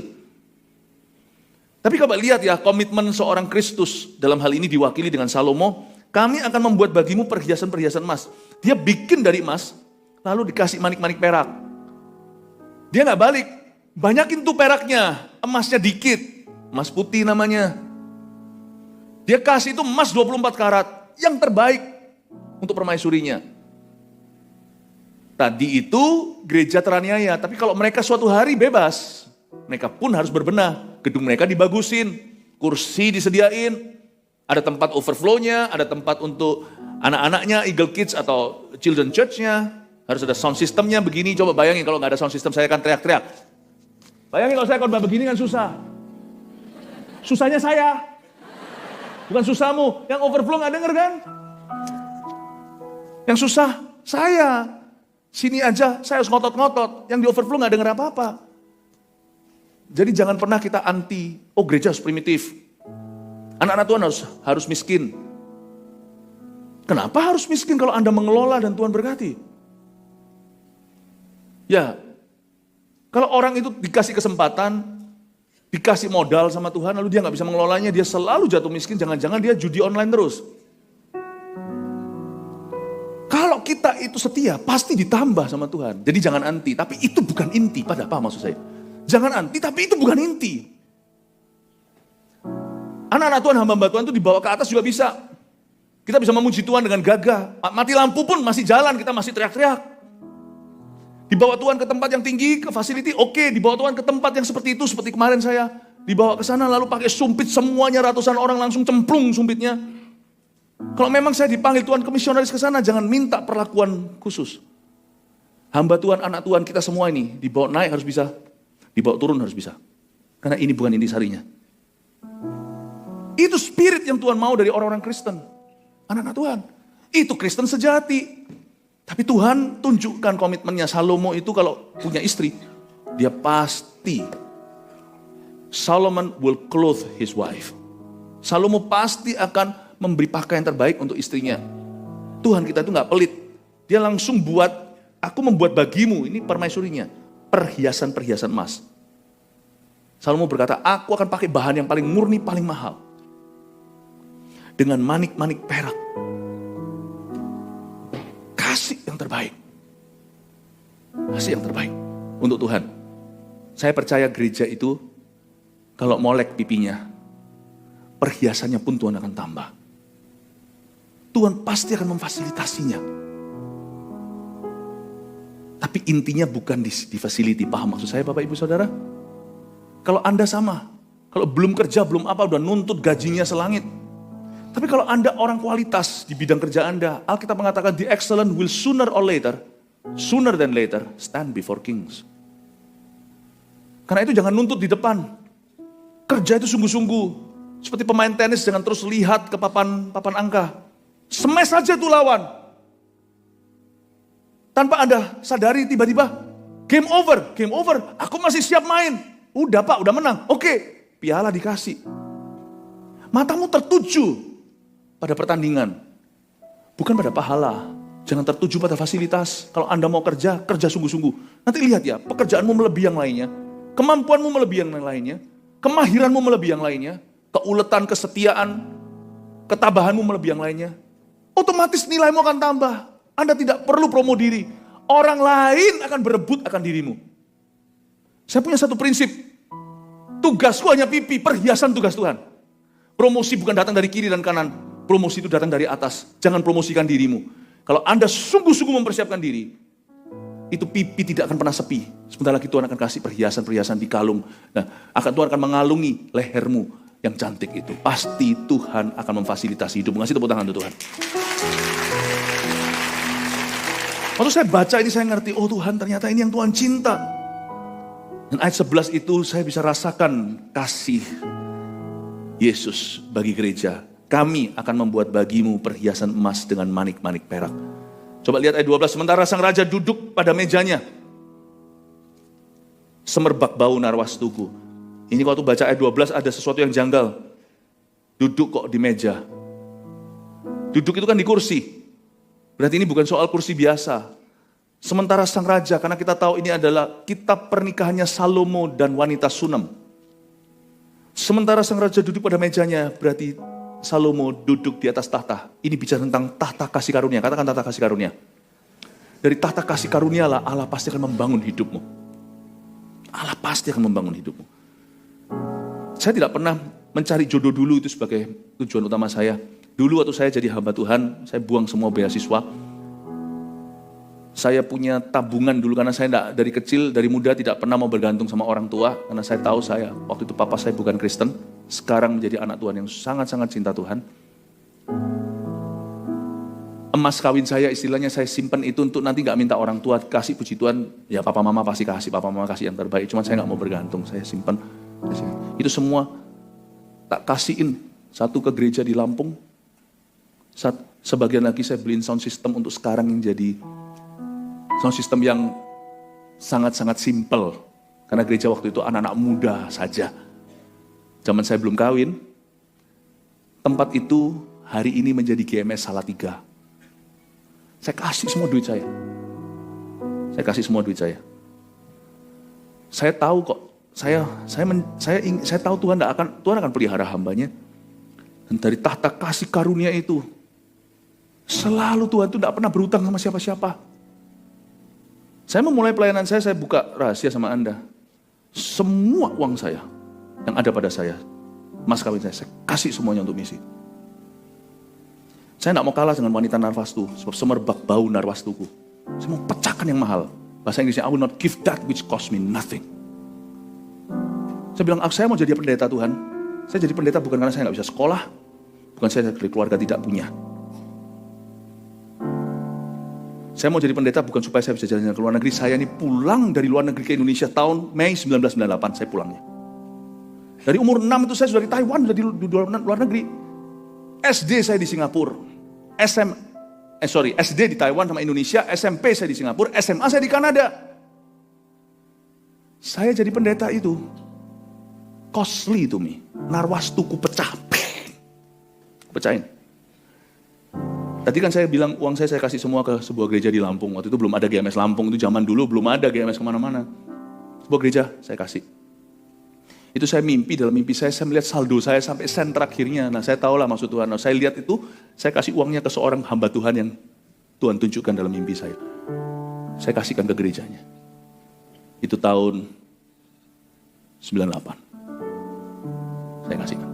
Tapi coba lihat ya, komitmen seorang Kristus dalam hal ini diwakili dengan Salomo. Kami akan membuat bagimu perhiasan-perhiasan emas. Dia bikin dari emas, lalu dikasih manik-manik perak. Dia gak balik. Banyakin tuh peraknya, emasnya dikit. Emas putih namanya. Dia kasih itu emas 24 karat. Yang terbaik untuk permaisurinya. Tadi itu gereja teraniaya, tapi kalau mereka suatu hari bebas, mereka pun harus berbenah. Gedung mereka dibagusin, kursi disediain, ada tempat overflow-nya, ada tempat untuk anak-anaknya, Eagle Kids atau Children Church-nya. Harus ada sound system-nya begini, coba bayangin kalau nggak ada sound system saya akan teriak-teriak. Bayangin kalau saya khotbah begini kan susah. Susahnya saya, bukan susahmu. Yang overflow nggak denger kan? Yang susah saya. Sini aja saya harus ngotot-ngotot. Yang di overflow nggak denger apa-apa. Jadi jangan pernah kita anti, oh gereja harus primitif. Anak-anak Tuhan harus miskin. Kenapa harus miskin kalau Anda mengelola dan Tuhan berkati? Ya, kalau orang itu dikasih kesempatan, dikasih modal sama Tuhan, lalu dia nggak bisa mengelolanya, dia selalu jatuh miskin, jangan-jangan dia judi online terus. Kalau kita itu setia, pasti ditambah sama Tuhan. Jadi jangan anti, tapi itu bukan inti. Pada apa maksud saya? Jangan anti, tapi itu bukan inti. Anak-anak Tuhan, hamba-hamba Tuhan itu dibawa ke atas juga bisa. Kita bisa memuji Tuhan dengan gagah. Mati lampu pun masih jalan, kita masih teriak-teriak. Dibawa Tuhan ke tempat yang tinggi, ke facility, oke. Dibawa Tuhan ke tempat yang seperti itu, seperti kemarin saya. Dibawa ke sana lalu pakai sumpit semuanya, ratusan orang langsung cemplung sumpitnya. Kalau memang saya dipanggil Tuhan ke misionaris ke sana, jangan minta perlakuan khusus. Hamba Tuhan, anak Tuhan, kita semua ini dibawa naik harus bisa, dibawa turun harus bisa. Karena ini bukan intisarinya. Itu spirit yang Tuhan mau dari orang-orang Kristen. Anak-anak Tuhan. Itu Kristen sejati. Tapi Tuhan tunjukkan komitmennya. Salomo itu kalau punya istri, dia pasti Solomon will clothe his wife. Salomo pasti akan memberi pakaian terbaik untuk istrinya. Tuhan kita itu gak pelit. Dia langsung buat, aku membuat bagimu, ini permaisurinya, perhiasan-perhiasan emas. Salomo berkata, aku akan pakai bahan yang paling murni, paling mahal. Dengan manik-manik perak. Kasih yang terbaik. Kasih yang terbaik untuk Tuhan. Saya percaya gereja itu, kalau molek pipinya, perhiasannya pun Tuhan akan tambah. Tuhan pasti akan memfasilitasinya. Tapi intinya bukan di facility. Paham maksud saya Bapak Ibu Saudara? Kalau Anda sama, kalau belum kerja, belum apa, udah nuntut gajinya selangit. Tapi kalau Anda orang kualitas di bidang kerja Anda, Alkitab mengatakan the excellent will sooner than later, stand before kings. Karena itu jangan nuntut di depan. Kerja itu sungguh-sungguh. Seperti pemain tenis, jangan terus lihat ke papan angka. Smash saja tuh lawan. Tanpa Anda sadari tiba-tiba, game over, aku masih siap main. Udah Pak, udah menang. Oke, piala dikasih. Matamu tertuju pada pertandingan, bukan pada pahala. Jangan tertuju pada fasilitas. Kalau Anda mau kerja, kerja sungguh-sungguh. Nanti lihat ya, pekerjaanmu melebihi yang lainnya. Kemampuanmu melebihi yang lainnya. Kemahiranmu melebihi yang lainnya. Keuletan, kesetiaan, ketabahanmu melebihi yang lainnya. Otomatis nilaimu akan tambah. Anda tidak perlu promo diri. Orang lain akan berebut akan dirimu. Saya punya satu prinsip. Tugasku hanya pipi, perhiasan tugas Tuhan. Promosi bukan datang dari kiri dan kanan. Promosi itu datang dari atas. Jangan promosikan dirimu. Kalau Anda sungguh-sungguh mempersiapkan diri, itu pipi tidak akan pernah sepi. Sebentar lagi Tuhan akan kasih perhiasan-perhiasan di kalung. Nah, Tuhan akan mengalungi lehermu yang cantik itu. Pasti Tuhan akan memfasilitasi hidupmu. Ngasih tepuk tangan untuk Tuhan. Waktu saya baca ini saya ngerti, oh Tuhan ternyata ini yang Tuhan cinta. Dan ayat 11 itu saya bisa rasakan kasih Yesus bagi gereja. Kami akan membuat bagimu perhiasan emas dengan manik-manik perak. Coba lihat ayat 12. Sementara sang raja duduk pada mejanya, semerbak bau narwastuku. Ini waktu baca ayat 12 ada sesuatu yang janggal. Duduk kok di meja. Duduk itu kan di kursi. Berarti ini bukan soal kursi biasa. Sementara sang raja, karena kita tahu ini adalah kitab pernikahannya Salomo dan wanita Sunam. Sementara sang raja duduk pada mejanya, berarti Salomo duduk di atas tahta. Ini bicara tentang tahta kasih karunia. Katakan tahta kasih karunia. Dari tahta kasih karunia lah Allah pasti akan membangun hidupmu. Allah pasti akan membangun hidupmu. Saya tidak pernah mencari jodoh dulu itu sebagai tujuan utama saya. Dulu waktu saya jadi hamba Tuhan, saya buang semua beasiswa. Saya punya tabungan dulu karena saya dari kecil, dari muda tidak pernah mau bergantung sama orang tua. Karena saya tahu waktu itu papa saya bukan Kristen. Sekarang menjadi anak Tuhan yang sangat-sangat cinta Tuhan. Emas kawin saya istilahnya saya simpan itu untuk nanti gak minta orang tua kasih, puji Tuhan. Ya papa mama pasti kasih, papa mama kasih yang terbaik. Cuman saya gak mau bergantung, saya simpan. Itu semua tak kasihin. Satu ke gereja di Lampung. Sebagian lagi saya beliin sound system untuk sekarang yang jadi sound system yang sangat-sangat simple. Karena gereja waktu itu anak-anak muda saja. Zaman saya belum kawin, tempat itu hari ini menjadi GMS Salatiga. Saya kasih semua duit saya. Saya kasih semua duit saya. Saya tahu kok, saya tahu Tuhan akan pelihara hambanya. Dan dari tahta kasih karunia itu, selalu Tuhan itu tidak pernah berutang sama siapa-siapa. Saya memulai pelayanan saya buka rahasia sama Anda. Semua uang saya yang ada pada saya, mas kawin saya kasih semuanya untuk misi. Saya tidak mau kalah dengan wanita narwastu, sebab semerbak bau narwastuku. Saya mau pecahkan yang mahal. Bahasa Inggrisnya, I will not give that which cost me nothing. Saya bilang, saya mau jadi pendeta Tuhan. Saya jadi pendeta bukan karena saya nggak bisa sekolah, bukan saya dari keluarga tidak punya. Saya mau jadi pendeta bukan supaya saya bisa jalan-jalan ke luar negeri. Saya ini pulang dari luar negeri ke Indonesia tahun Mei 1998, saya pulangnya. Dari umur 6 itu saya sudah di Taiwan, sudah di luar negeri. SD saya di Singapura. SD di Taiwan sama Indonesia, SMP saya di Singapura, SMA saya di Kanada. Saya jadi pendeta itu. Costly to me. Narwastuku pecah. Pecahin. Tadi kan saya bilang uang saya kasih semua ke sebuah gereja di Lampung. Waktu itu belum ada GMS Lampung, itu zaman dulu belum ada GMS kemana-mana. Sebuah gereja saya kasih. Itu saya mimpi, dalam mimpi saya melihat saldo saya sampai sen terakhirnya. Nah saya tahulah maksud Tuhan. Nah, saya lihat itu, saya kasih uangnya ke seorang hamba Tuhan yang Tuhan tunjukkan dalam mimpi saya. Saya kasihkan ke gerejanya. Itu tahun 98. Saya kasihkan.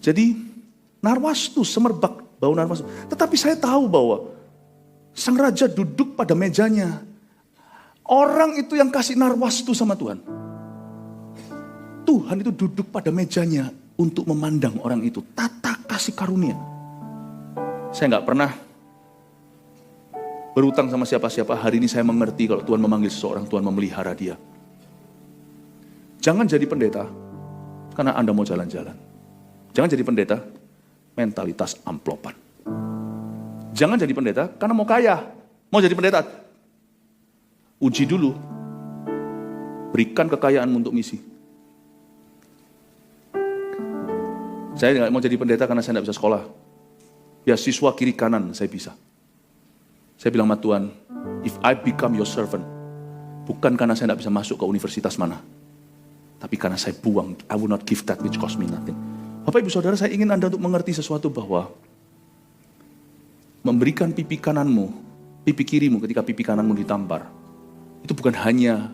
Jadi, narwastu, semerbak bau narwastu. Tetapi saya tahu bahwa sang raja duduk pada mejanya. Orang itu yang kasih narwastu sama Tuhan. Tuhan itu duduk pada mejanya untuk memandang orang itu. Tata kasih karunia. Saya nggak pernah berutang sama siapa-siapa. Hari ini saya mengerti kalau Tuhan memanggil seseorang, Tuhan memelihara dia. Jangan jadi pendeta karena Anda mau jalan-jalan. Jangan jadi pendeta mentalitas amplopan. Jangan jadi pendeta karena mau kaya. Mau jadi pendeta, uji dulu. Berikan kekayaanmu untuk misi. Saya nggak mau jadi pendeta karena saya nggak bisa sekolah. Beasiswa kiri kanan saya bisa. Saya bilang sama Tuhan, if I become your servant, bukan karena saya nggak bisa masuk ke universitas mana, tapi karena saya buang, I will not give that which cost me nothing. Bapak Ibu Saudara, saya ingin Anda untuk mengerti sesuatu bahwa memberikan pipi kananmu, pipi kirimu ketika pipi kananmu ditampar, itu bukan hanya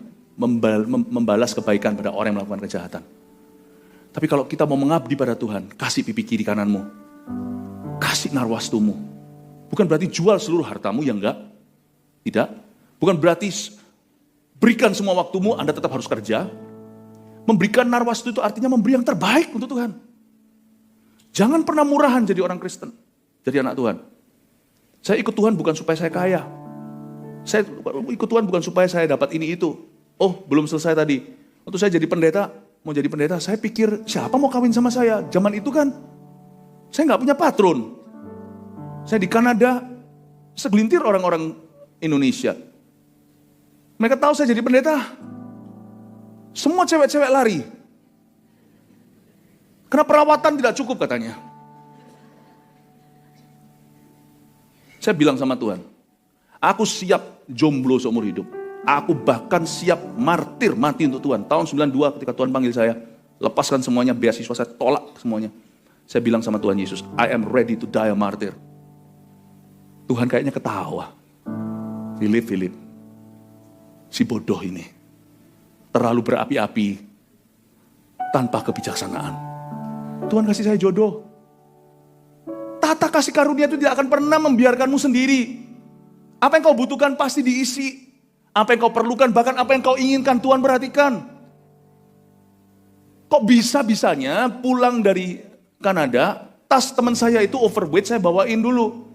membalas kebaikan pada orang yang melakukan kejahatan. Tapi kalau kita mau mengabdi pada Tuhan, kasih pipi kiri kananmu, kasih narwastumu. Bukan berarti jual seluruh hartamu, ya enggak. Tidak. Bukan berarti berikan semua waktumu, Anda tetap harus kerja. Memberikan narwastu itu artinya memberi yang terbaik untuk Tuhan. Jangan pernah murahan jadi orang Kristen, jadi anak Tuhan. Saya ikut Tuhan bukan supaya saya kaya. Saya ikut Tuhan bukan supaya saya dapat ini itu. Oh, belum selesai tadi. Waktu saya jadi pendeta, mau jadi pendeta, saya pikir siapa mau kawin sama saya? Zaman itu kan, saya nggak punya patron. Saya di Kanada, segelintir orang-orang Indonesia. Mereka tahu saya jadi pendeta. Semua cewek-cewek lari. Karena perawatan tidak cukup katanya. Saya bilang sama Tuhan, aku siap jomblo seumur hidup. Aku bahkan siap martir, mati untuk Tuhan. Tahun 92 ketika Tuhan panggil saya, lepaskan semuanya, beasiswa saya tolak semuanya. Saya bilang sama Tuhan Yesus, I am ready to die a martyr. Tuhan kayaknya ketawa. Philip, si bodoh ini terlalu berapi-api tanpa kebijaksanaan. Tuhan kasih saya jodoh. Tata kasih karunia itu tidak akan pernah membiarkanmu sendiri. Apa yang kau butuhkan pasti diisi. Apa yang kau perlukan, bahkan apa yang kau inginkan, Tuhan perhatikan. Kok bisa-bisanya pulang dari Kanada, tas teman saya itu overweight, saya bawain dulu.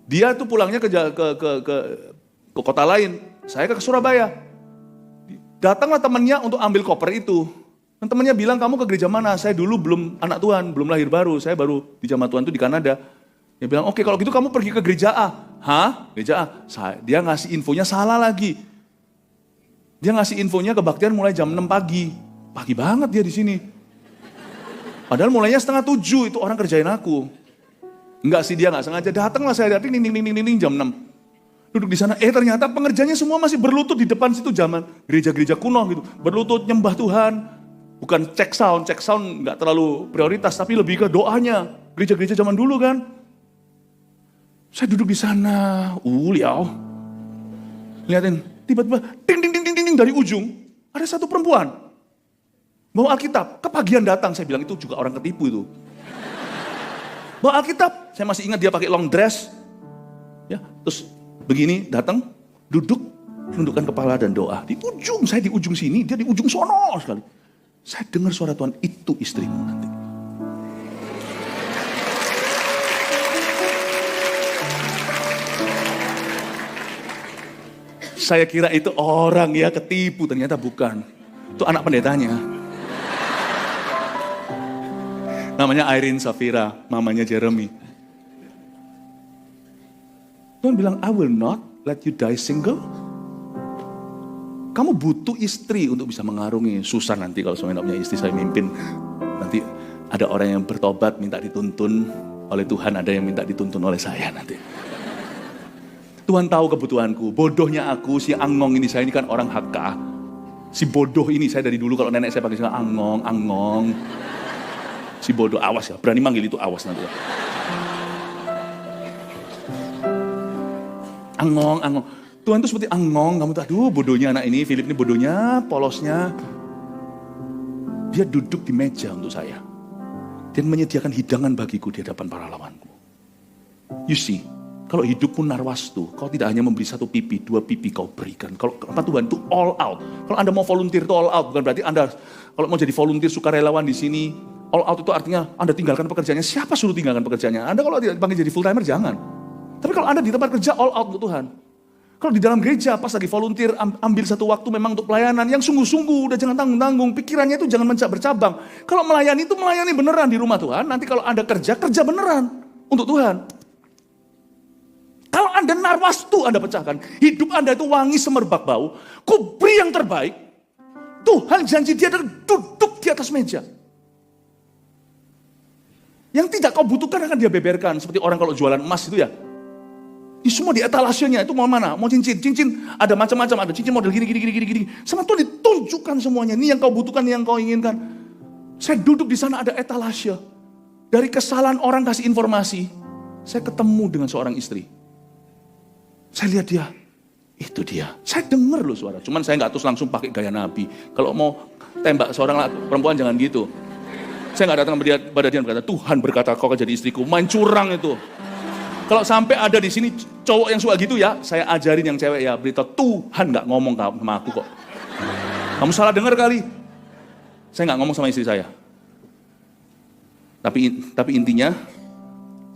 Dia tuh pulangnya ke kota lain, saya ke Surabaya. Datanglah temannya untuk ambil koper itu. Dan temannya bilang, kamu ke gereja mana? Saya dulu belum anak Tuhan, belum lahir baru. Saya baru di jamaah Tuhan itu di Kanada. Dia bilang, oke kalau gitu kamu pergi ke gereja A. Hah? Gereja A? Dia ngasih infonya salah lagi. Dia ngasih infonya kebaktian mulai jam 6 pagi. Pagi banget dia di sini. Padahal mulainya 6:30, itu orang kerjain aku. Enggak sih, dia nggak sengaja. Datanglah saya, ding jam 6. Duduk di sana, ternyata pengerjanya semua masih berlutut di depan situ, zaman gereja-gereja kuno gitu. Berlutut nyembah Tuhan. Bukan check sound nggak terlalu prioritas, tapi lebih ke doanya. Gereja-gereja zaman dulu kan. Saya duduk di sana, liau. Lihatin, tiba-tiba ding dari ujung, ada satu perempuan. Bawa Alkitab, kepagian datang. Saya bilang itu juga orang ketipu itu. Bawa Alkitab, saya masih ingat dia pakai long dress. Ya, terus begini datang, duduk, nundukkan kepala dan doa. Di ujung, saya di ujung sini, dia di ujung sono sekali. Saya dengar suara Tuhan, itu istrimu nanti. Saya kira itu orang ya ketipu, ternyata bukan. Itu anak pendetanya. Namanya Irene Safira, mamanya Jeremy. Tuhan bilang, I will not let you die single. Kamu butuh istri untuk bisa mengarungi. Susah nanti kalau suami punya istri, saya mimpin. Nanti ada orang yang bertobat minta dituntun oleh Tuhan, ada yang minta dituntun oleh saya nanti. Tuhan tahu kebutuhanku. Bodohnya aku, si Angong ini, saya ini kan orang HK. Si bodoh ini, saya dari dulu kalau nenek saya panggil Angong. Si bodoh, awas ya, berani manggil itu awas nanti ya. Angong. Tuhan itu seperti Angong, kamu tahu, aduh bodohnya anak ini, Philip ini bodohnya, polosnya. Dia duduk di meja untuk saya. Dan menyediakan hidangan bagiku di hadapan para lawanku. You see, kalau hidupmu narwastu, kau tidak hanya memberi 1 pipi, 2 pipi kau berikan. Kalau apa Tuhan itu all out. Kalau Anda mau volunteer itu all out, bukan berarti Anda kalau mau jadi volunteer sukarelawan di sini, all out itu artinya Anda tinggalkan pekerjaannya. Siapa suruh tinggalkan pekerjaannya? Anda kalau dipanggil jadi full timer jangan. Tapi kalau Anda di tempat kerja all out untuk Tuhan. Kalau di dalam gereja pas lagi volunteer ambil satu waktu memang untuk pelayanan yang sungguh-sungguh, udah jangan tanggung-tanggung, pikirannya itu jangan bercabang. Kalau melayani itu melayani beneran di rumah Tuhan, nanti kalau Anda kerja beneran untuk Tuhan. Kalau Anda narwastu, Anda pecahkan. Hidup Anda itu wangi semerbak bau. Kau beri yang terbaik. Tuhan janji dia duduk di atas meja. Yang tidak kau butuhkan akan dia beberkan. Seperti orang kalau jualan emas itu ya. Ini semua di etalasenya, itu mau mana? Mau cincin ada macam-macam. Ada cincin model gini. Sama Tuhan ditunjukkan semuanya. Ini yang kau butuhkan, ini yang kau inginkan. Saya duduk di sana ada etalase. Dari kesalahan orang kasih informasi. Saya ketemu dengan seorang istri. Saya lihat dia, itu dia. Saya dengar loh suara, cuman saya nggak terus langsung pakai gaya Nabi. Kalau mau tembak seorang perempuan jangan gitu. Saya nggak datang pada dia berkata, Tuhan berkata kau akan jadi istriku. Main curang itu. Kalau sampai ada di sini cowok yang suka gitu ya, saya ajarin yang cewek ya, beritahu Tuhan nggak ngomong sama aku kok. Kamu salah dengar kali. Saya nggak ngomong sama istri saya. Tapi intinya,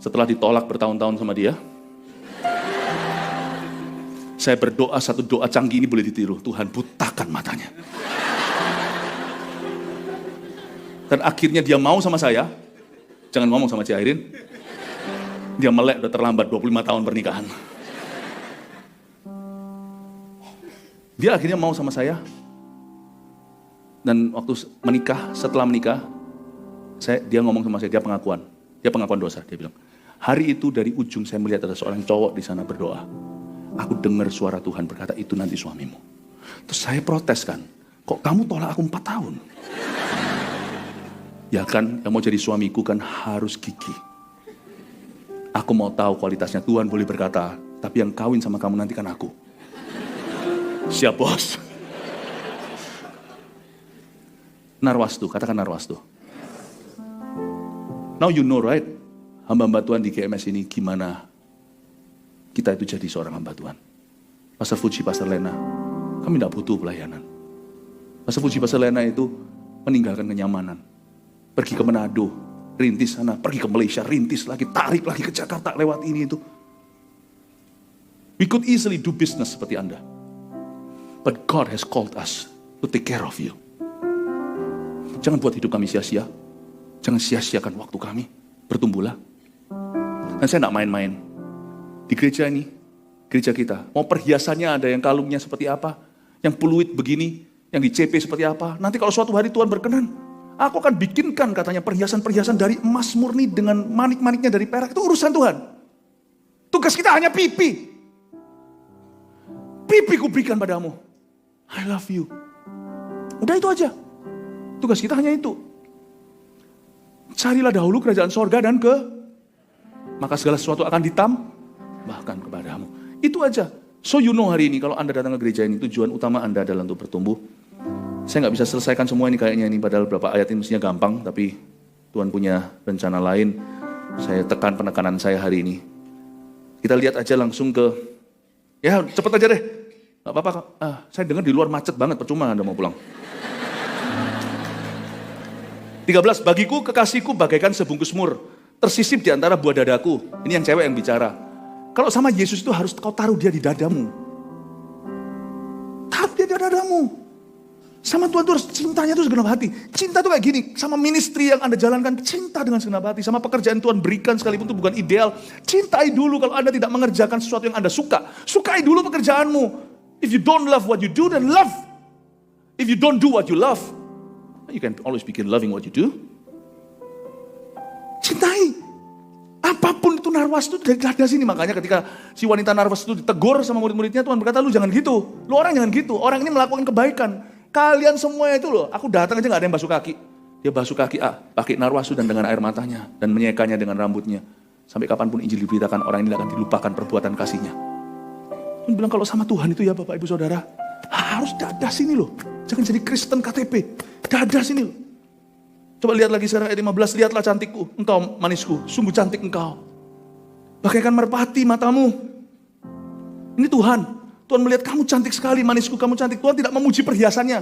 setelah ditolak bertahun-tahun sama dia, saya berdoa satu doa canggih ini boleh ditiru. Tuhan butakan matanya. Dan akhirnya dia mau sama saya. Jangan ngomong sama Ci Airin. Dia melek udah terlambat 25 tahun pernikahan. Dia akhirnya mau sama saya. Dan waktu setelah menikah, dia ngomong sama saya, dia pengakuan dosa. Dia bilang, hari itu dari ujung saya melihat ada seorang cowok di sana berdoa. Aku dengar suara Tuhan berkata, itu nanti suamimu. Terus saya protes kan, kok kamu tolak aku 4 tahun? Ya kan, yang mau jadi suamiku kan harus gigih. Aku mau tahu kualitasnya. Tuhan boleh berkata, tapi yang kawin sama kamu nanti kan aku. Siap bos. Narwastu, katakan narwastu. Now you know right, hamba-hamba Tuhan di GMS ini gimana kita itu jadi seorang hamba Tuhan. Pastor Fuji, Pastor Lena, kami tidak butuh pelayanan. Pastor Fuji, Pastor Lena itu meninggalkan kenyamanan. Pergi ke Manado, rintis sana, pergi ke Malaysia, rintis lagi, tarik lagi ke Jakarta lewat ini itu. We could easily do business seperti Anda. But God has called us to take care of you. Jangan buat hidup kami sia-sia. Jangan sia-siakan waktu kami. Bertumbuhlah. Dan saya tidak main-main. Di gereja ini, gereja kita, mau perhiasannya ada yang kalungnya seperti apa, yang peluit begini, yang di CP seperti apa. Nanti kalau suatu hari Tuhan berkenan, aku akan bikinkan katanya perhiasan-perhiasan dari emas murni dengan manik-maniknya dari perak. Itu urusan Tuhan. Tugas kita hanya pipi. Pipi ku berikan padamu. I love you. Udah itu aja. Tugas kita hanya itu. Carilah dahulu kerajaan sorga dan maka segala sesuatu akan ditambahkan kepadamu. Itu aja. So you know hari ini kalau Anda datang ke gereja ini, tujuan utama Anda adalah untuk bertumbuh. Saya nggak bisa selesaikan semua ini kayaknya ini, padahal beberapa ayat ini mestinya gampang, tapi Tuhan punya rencana lain. Saya tekan penekanan saya hari ini. Kita lihat aja langsung ke, ya cepet aja deh. Gak apa-apa, saya dengar di luar macet banget, percuma Anda mau pulang. 13, bagiku kekasihku bagaikan sebungkus mur, tersisip di antara buah dadaku. Ini yang cewek yang bicara. Kalau sama Yesus itu harus kau taruh dia di dadamu. Taruh dia di dadamu. Sama Tuhan itu harus cintanya itu segenap hati. Cinta itu kayak gini, sama ministry yang Anda jalankan, cinta dengan segenap hati. Sama pekerjaan Tuhan berikan sekalipun itu bukan ideal. Cintai dulu kalau Anda tidak mengerjakan sesuatu yang Anda suka. Sukai dulu pekerjaanmu. If you don't love what you do, then love. If you don't do what you love, you can always begin loving what you do. Cintai. Apapun itu Narwas itu dari dada sini. Makanya ketika si wanita Narwas itu ditegur sama murid-muridnya, Tuhan berkata, lu jangan gitu. Lu orang jangan gitu. Orang ini melakukan kebaikan. Kalian semua itu loh, aku datang aja gak ada yang basuh kaki. Dia basuh kaki pakai Narwasu dan dengan air matanya. Dan menyekanya dengan rambutnya. Sampai kapanpun Injil diberitakan, orang ini akan dilupakan perbuatan kasihnya. Tuhan bilang kalau sama Tuhan itu ya Bapak Ibu Saudara, harus dada sini loh. Jangan jadi Kristen KTP. Dada sini loh. Coba lihat lagi sekarang ayat 15. Lihatlah cantikku, engkau manisku. Sungguh cantik engkau. Bagaikan merpati matamu. Ini Tuhan. Tuhan melihat kamu cantik sekali, manisku, kamu cantik. Tuhan tidak memuji perhiasannya.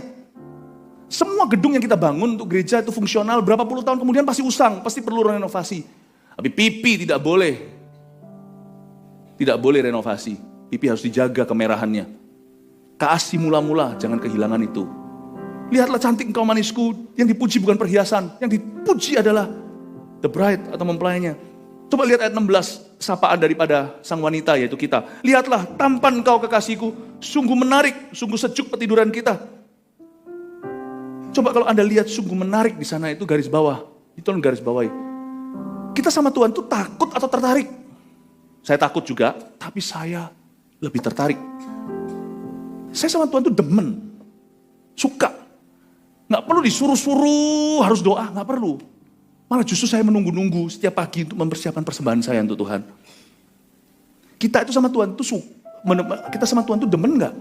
Semua gedung yang kita bangun untuk gereja itu fungsional. Berapa puluh tahun kemudian pasti usang. Pasti perlu renovasi. Tapi pipi tidak boleh. Tidak boleh renovasi. Pipi harus dijaga kemerahannya. Kasih mula-mula, jangan kehilangan itu. Lihatlah cantik engkau manisku, yang dipuji bukan perhiasan, yang dipuji adalah the bride atau mempelainya. Coba lihat ayat 16, sapaan daripada sang wanita yaitu kita. Lihatlah tampan engkau kekasihku, sungguh menarik, sungguh sejuk petiduran kita. Coba kalau Anda lihat sungguh menarik di sana itu garis bawah, itu garis bawahi. Kita sama Tuhan tuh takut atau tertarik? Saya takut juga, tapi saya lebih tertarik. Saya sama Tuhan tuh demen, suka. Gak perlu disuruh-suruh, harus doa, gak perlu. Malah justru saya menunggu-nunggu setiap pagi untuk mempersiapkan persembahan saya untuk Tuhan. Kita itu sama Tuhan tuh kita sama Tuhan tuh demen gak?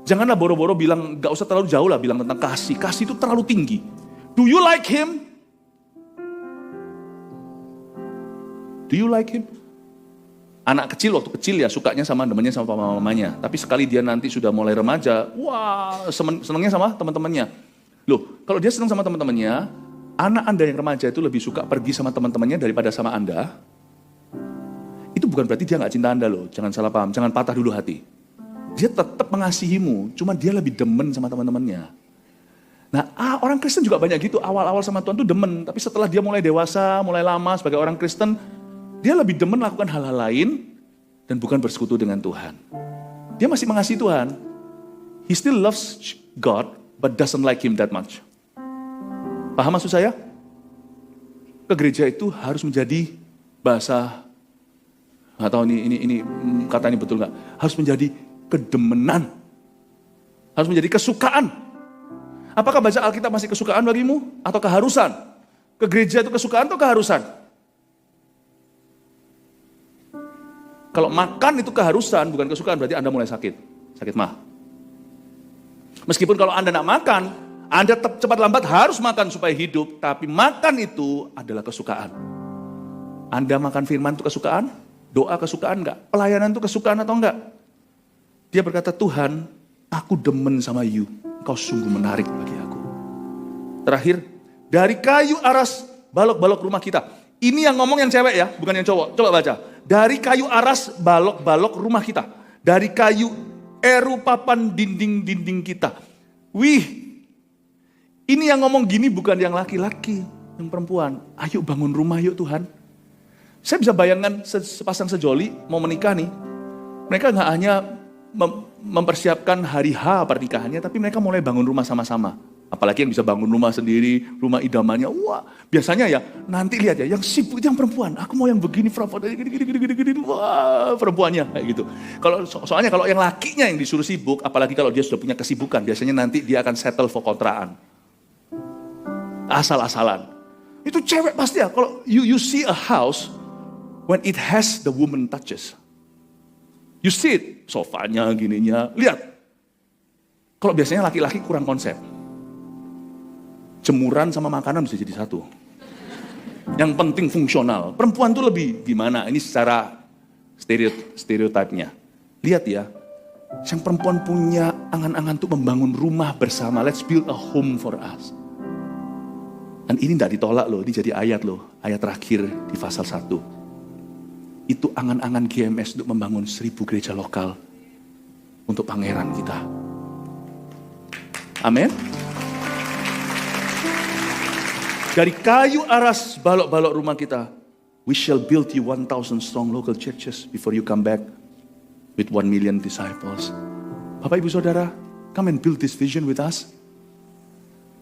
Janganlah boro-boro bilang, gak usah terlalu jauh lah bilang tentang kasih. Kasih itu terlalu tinggi. Do you like him? Do you like him? Anak kecil waktu kecil ya sukanya sama temannya sama papa-mamanya. Tapi sekali dia nanti sudah mulai remaja, wah senangnya sama teman-temannya. Loh, kalau dia senang sama teman-temannya, anak Anda yang remaja itu lebih suka pergi sama teman-temannya daripada sama Anda. Itu bukan berarti dia gak cinta Anda loh, jangan salah paham, jangan patah dulu hati. Dia tetap mengasihimu, cuma dia lebih demen sama teman-temannya. Nah, orang Kristen juga banyak gitu, awal-awal sama Tuhan tuh demen. Tapi setelah dia mulai dewasa, mulai lama sebagai orang Kristen, dia lebih demen lakukan hal-hal lain dan bukan bersekutu dengan Tuhan. Dia masih mengasihi Tuhan. He still loves God, but doesn't like him that much. Paham maksud saya? Ke gereja itu harus menjadi bahasa, nggak tahu ini kata ini betul nggak? Harus menjadi kedemenan. Harus menjadi kesukaan. Apakah baca Alkitab masih kesukaan bagimu? Atau keharusan? Ke gereja itu kesukaan atau keharusan? Kalau makan itu keharusan, bukan kesukaan, berarti Anda mulai sakit. Sakit mah. Meskipun kalau Anda tidak makan, Anda cepat lambat harus makan supaya hidup. Tapi makan itu adalah kesukaan. Anda makan firman itu kesukaan? Doa kesukaan enggak? Pelayanan itu kesukaan atau enggak? Dia berkata, Tuhan, aku demen sama you. Engkau sungguh menarik bagi aku. Terakhir, dari kayu aras balok-balok rumah kita. Ini yang ngomong yang cewek ya, bukan yang cowok. Coba baca. Dari kayu aras balok-balok rumah kita. Dari kayu eru papan dinding-dinding kita. Wih, ini yang ngomong gini bukan yang laki-laki, yang perempuan. Ayo bangun rumah yuk Tuhan. Saya bisa bayangkan sepasang sejoli mau menikah nih. Mereka gak hanya mempersiapkan hari H pernikahannya, tapi mereka mulai bangun rumah sama-sama. Apalagi yang bisa bangun rumah sendiri, rumah idamannya. Wah, biasanya ya, nanti lihat ya, yang sibuk yang perempuan. Aku mau yang begini, gini. Wah, perempuannya kayak gitu. Soalnya kalau yang lakinya yang disuruh sibuk, apalagi kalau dia sudah punya kesibukan, biasanya nanti dia akan settle for kontraan. Asal-asalan. Itu cewek pasti ya, kalau you see a house, when it has the woman touches. You see it, sofanya, gininya, lihat. Kalau biasanya laki-laki kurang konsep. Jemuran sama makanan bisa jadi satu. Yang penting fungsional. Perempuan tuh lebih gimana? Ini secara stereotipnya. Lihat ya, yang perempuan punya angan-angan tuh membangun rumah bersama. Let's build a home for us. Dan ini tidak ditolak loh, ini jadi ayat loh. Ayat terakhir di pasal 1. Itu angan-angan GMS untuk membangun 1000 gereja lokal untuk pangeran kita. Amin. Dari kayu aras balok-balok rumah kita, we shall build you 1,000 strong local churches before you come back with 1 million disciples. Bapak Ibu Saudara, come and build this vision with us.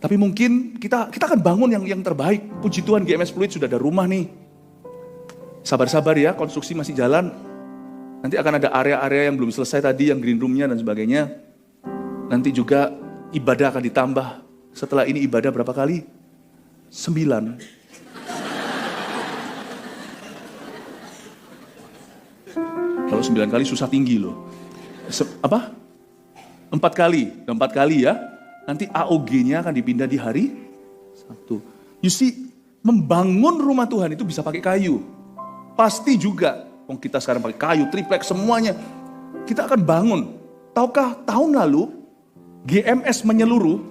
Tapi mungkin kita akan bangun yang terbaik. Puji Tuhan GMS Fluid sudah ada rumah nih. Sabar-sabar ya, konstruksi masih jalan. Nanti akan ada area-area yang belum selesai tadi, yang green room-nya dan sebagainya. Nanti juga ibadah akan ditambah. Setelah ini ibadah berapa kali? 9. Kalau 9 kali susah tinggi loh. 4 kali. 4 kali ya. Nanti AOG-nya akan dipindah di hari 1. You see, membangun rumah Tuhan itu bisa pakai kayu. Pasti juga, kita sekarang pakai kayu, triplek, semuanya. Kita akan bangun. Tahukah tahun lalu, GMS menyeluruh,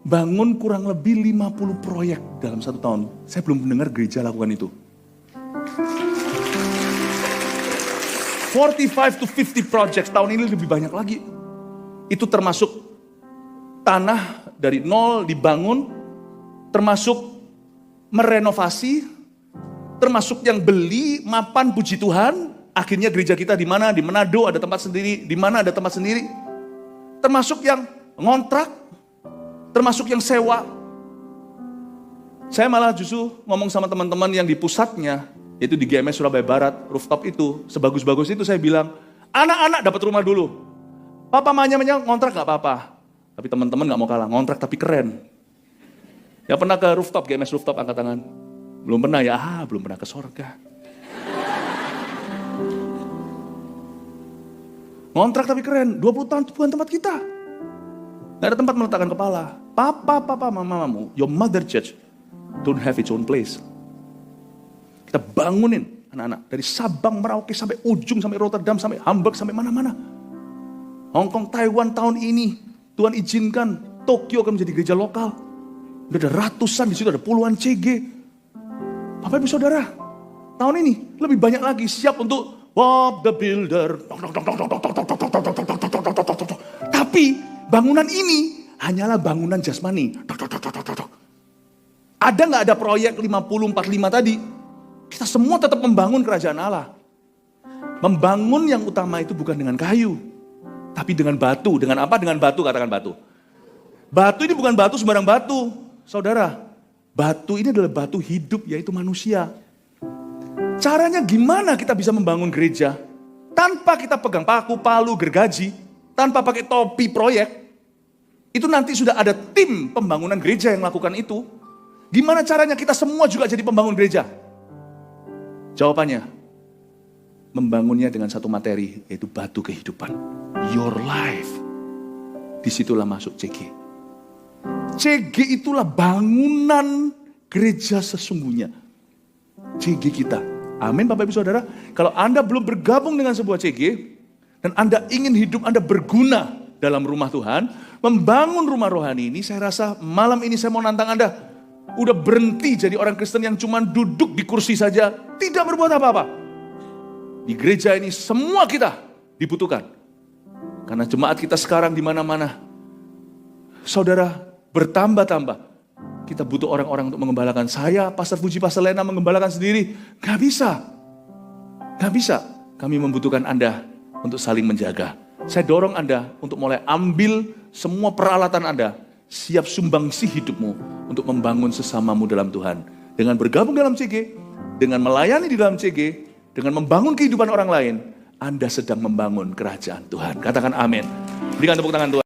bangun kurang lebih 50 proyek dalam 1 tahun. Saya belum mendengar gereja lakukan itu. 45 to 50 projects, tahun ini lebih banyak lagi. Itu termasuk tanah dari nol dibangun, termasuk merenovasi, termasuk yang beli, mapan, puji Tuhan. Akhirnya gereja kita di mana? Di Manado ada tempat sendiri, di mana ada tempat sendiri. Termasuk yang ngontrak, termasuk yang sewa. Saya malah justru ngomong sama teman-teman yang di pusatnya, yaitu di GMS Surabaya Barat, rooftop itu, sebagus-bagus itu saya bilang, anak-anak dapat rumah dulu. Papa mamanya ngontrak gak apa-apa. Tapi teman-teman gak mau kalah, ngontrak tapi keren. Ya pernah ke rooftop, GMS rooftop, angkat tangan. Belum pernah ya, belum pernah ke sorga. Ngontrak tapi keren, 20 tahun bukan tempat kita. Gak ada tempat meletakkan kepala. Papa, mamamu, your mother church don't have its own place. Kita bangunin anak-anak. Dari Sabang, Merauke, sampai ujung, sampai Rotterdam, sampai Hamburg, sampai mana-mana. Hong Kong, Taiwan tahun ini, Tuhan izinkan Tokyo akan menjadi gereja lokal. Udah ada ratusan, di situ ada puluhan CG. Bapak Ibu Saudara, tahun ini lebih banyak lagi siap untuk Bob the Builder. Tapi bangunan ini hanyalah bangunan jasmani. Ada nggak ada proyek 50-45 tadi? Kita semua tetap membangun kerajaan Allah. Membangun yang utama itu bukan dengan kayu, tapi dengan batu. Dengan apa? Dengan batu, katakan batu. Batu ini bukan batu sembarang batu, saudara. Batu ini adalah batu hidup, yaitu manusia. Caranya gimana kita bisa membangun gereja? Tanpa kita pegang paku, palu, gergaji, tanpa pakai topi proyek. Itu nanti sudah ada tim pembangunan gereja yang melakukan itu. Gimana caranya kita semua juga jadi pembangun gereja? Jawabannya, membangunnya dengan satu materi, yaitu batu kehidupan. Your life. Disitulah masuk CG. CG itulah bangunan gereja sesungguhnya. CG kita. Amin Bapak Ibu Saudara. Kalau Anda belum bergabung dengan sebuah CG, dan Anda ingin hidup Anda berguna dalam rumah Tuhan, membangun rumah rohani ini, saya rasa malam ini saya mau nantang Anda. Udah berhenti jadi orang Kristen yang cuma duduk di kursi saja, tidak berbuat apa-apa. Di gereja ini semua kita dibutuhkan. Karena jemaat kita sekarang di mana-mana, saudara, bertambah-tambah. Kita butuh orang-orang untuk mengembalakan. Saya, Pastor Fuji, Pastor Lena mengembalakan sendiri. Gak bisa. Gak bisa. Kami membutuhkan Anda untuk saling menjaga. Saya dorong Anda untuk mulai ambil semua peralatan Anda. Siap sumbangsi hidupmu untuk membangun sesamamu dalam Tuhan. Dengan bergabung dalam CG, dengan melayani di dalam CG, dengan membangun kehidupan orang lain, Anda sedang membangun kerajaan Tuhan. Katakan amin. Berikan tepuk tangan Tuhan.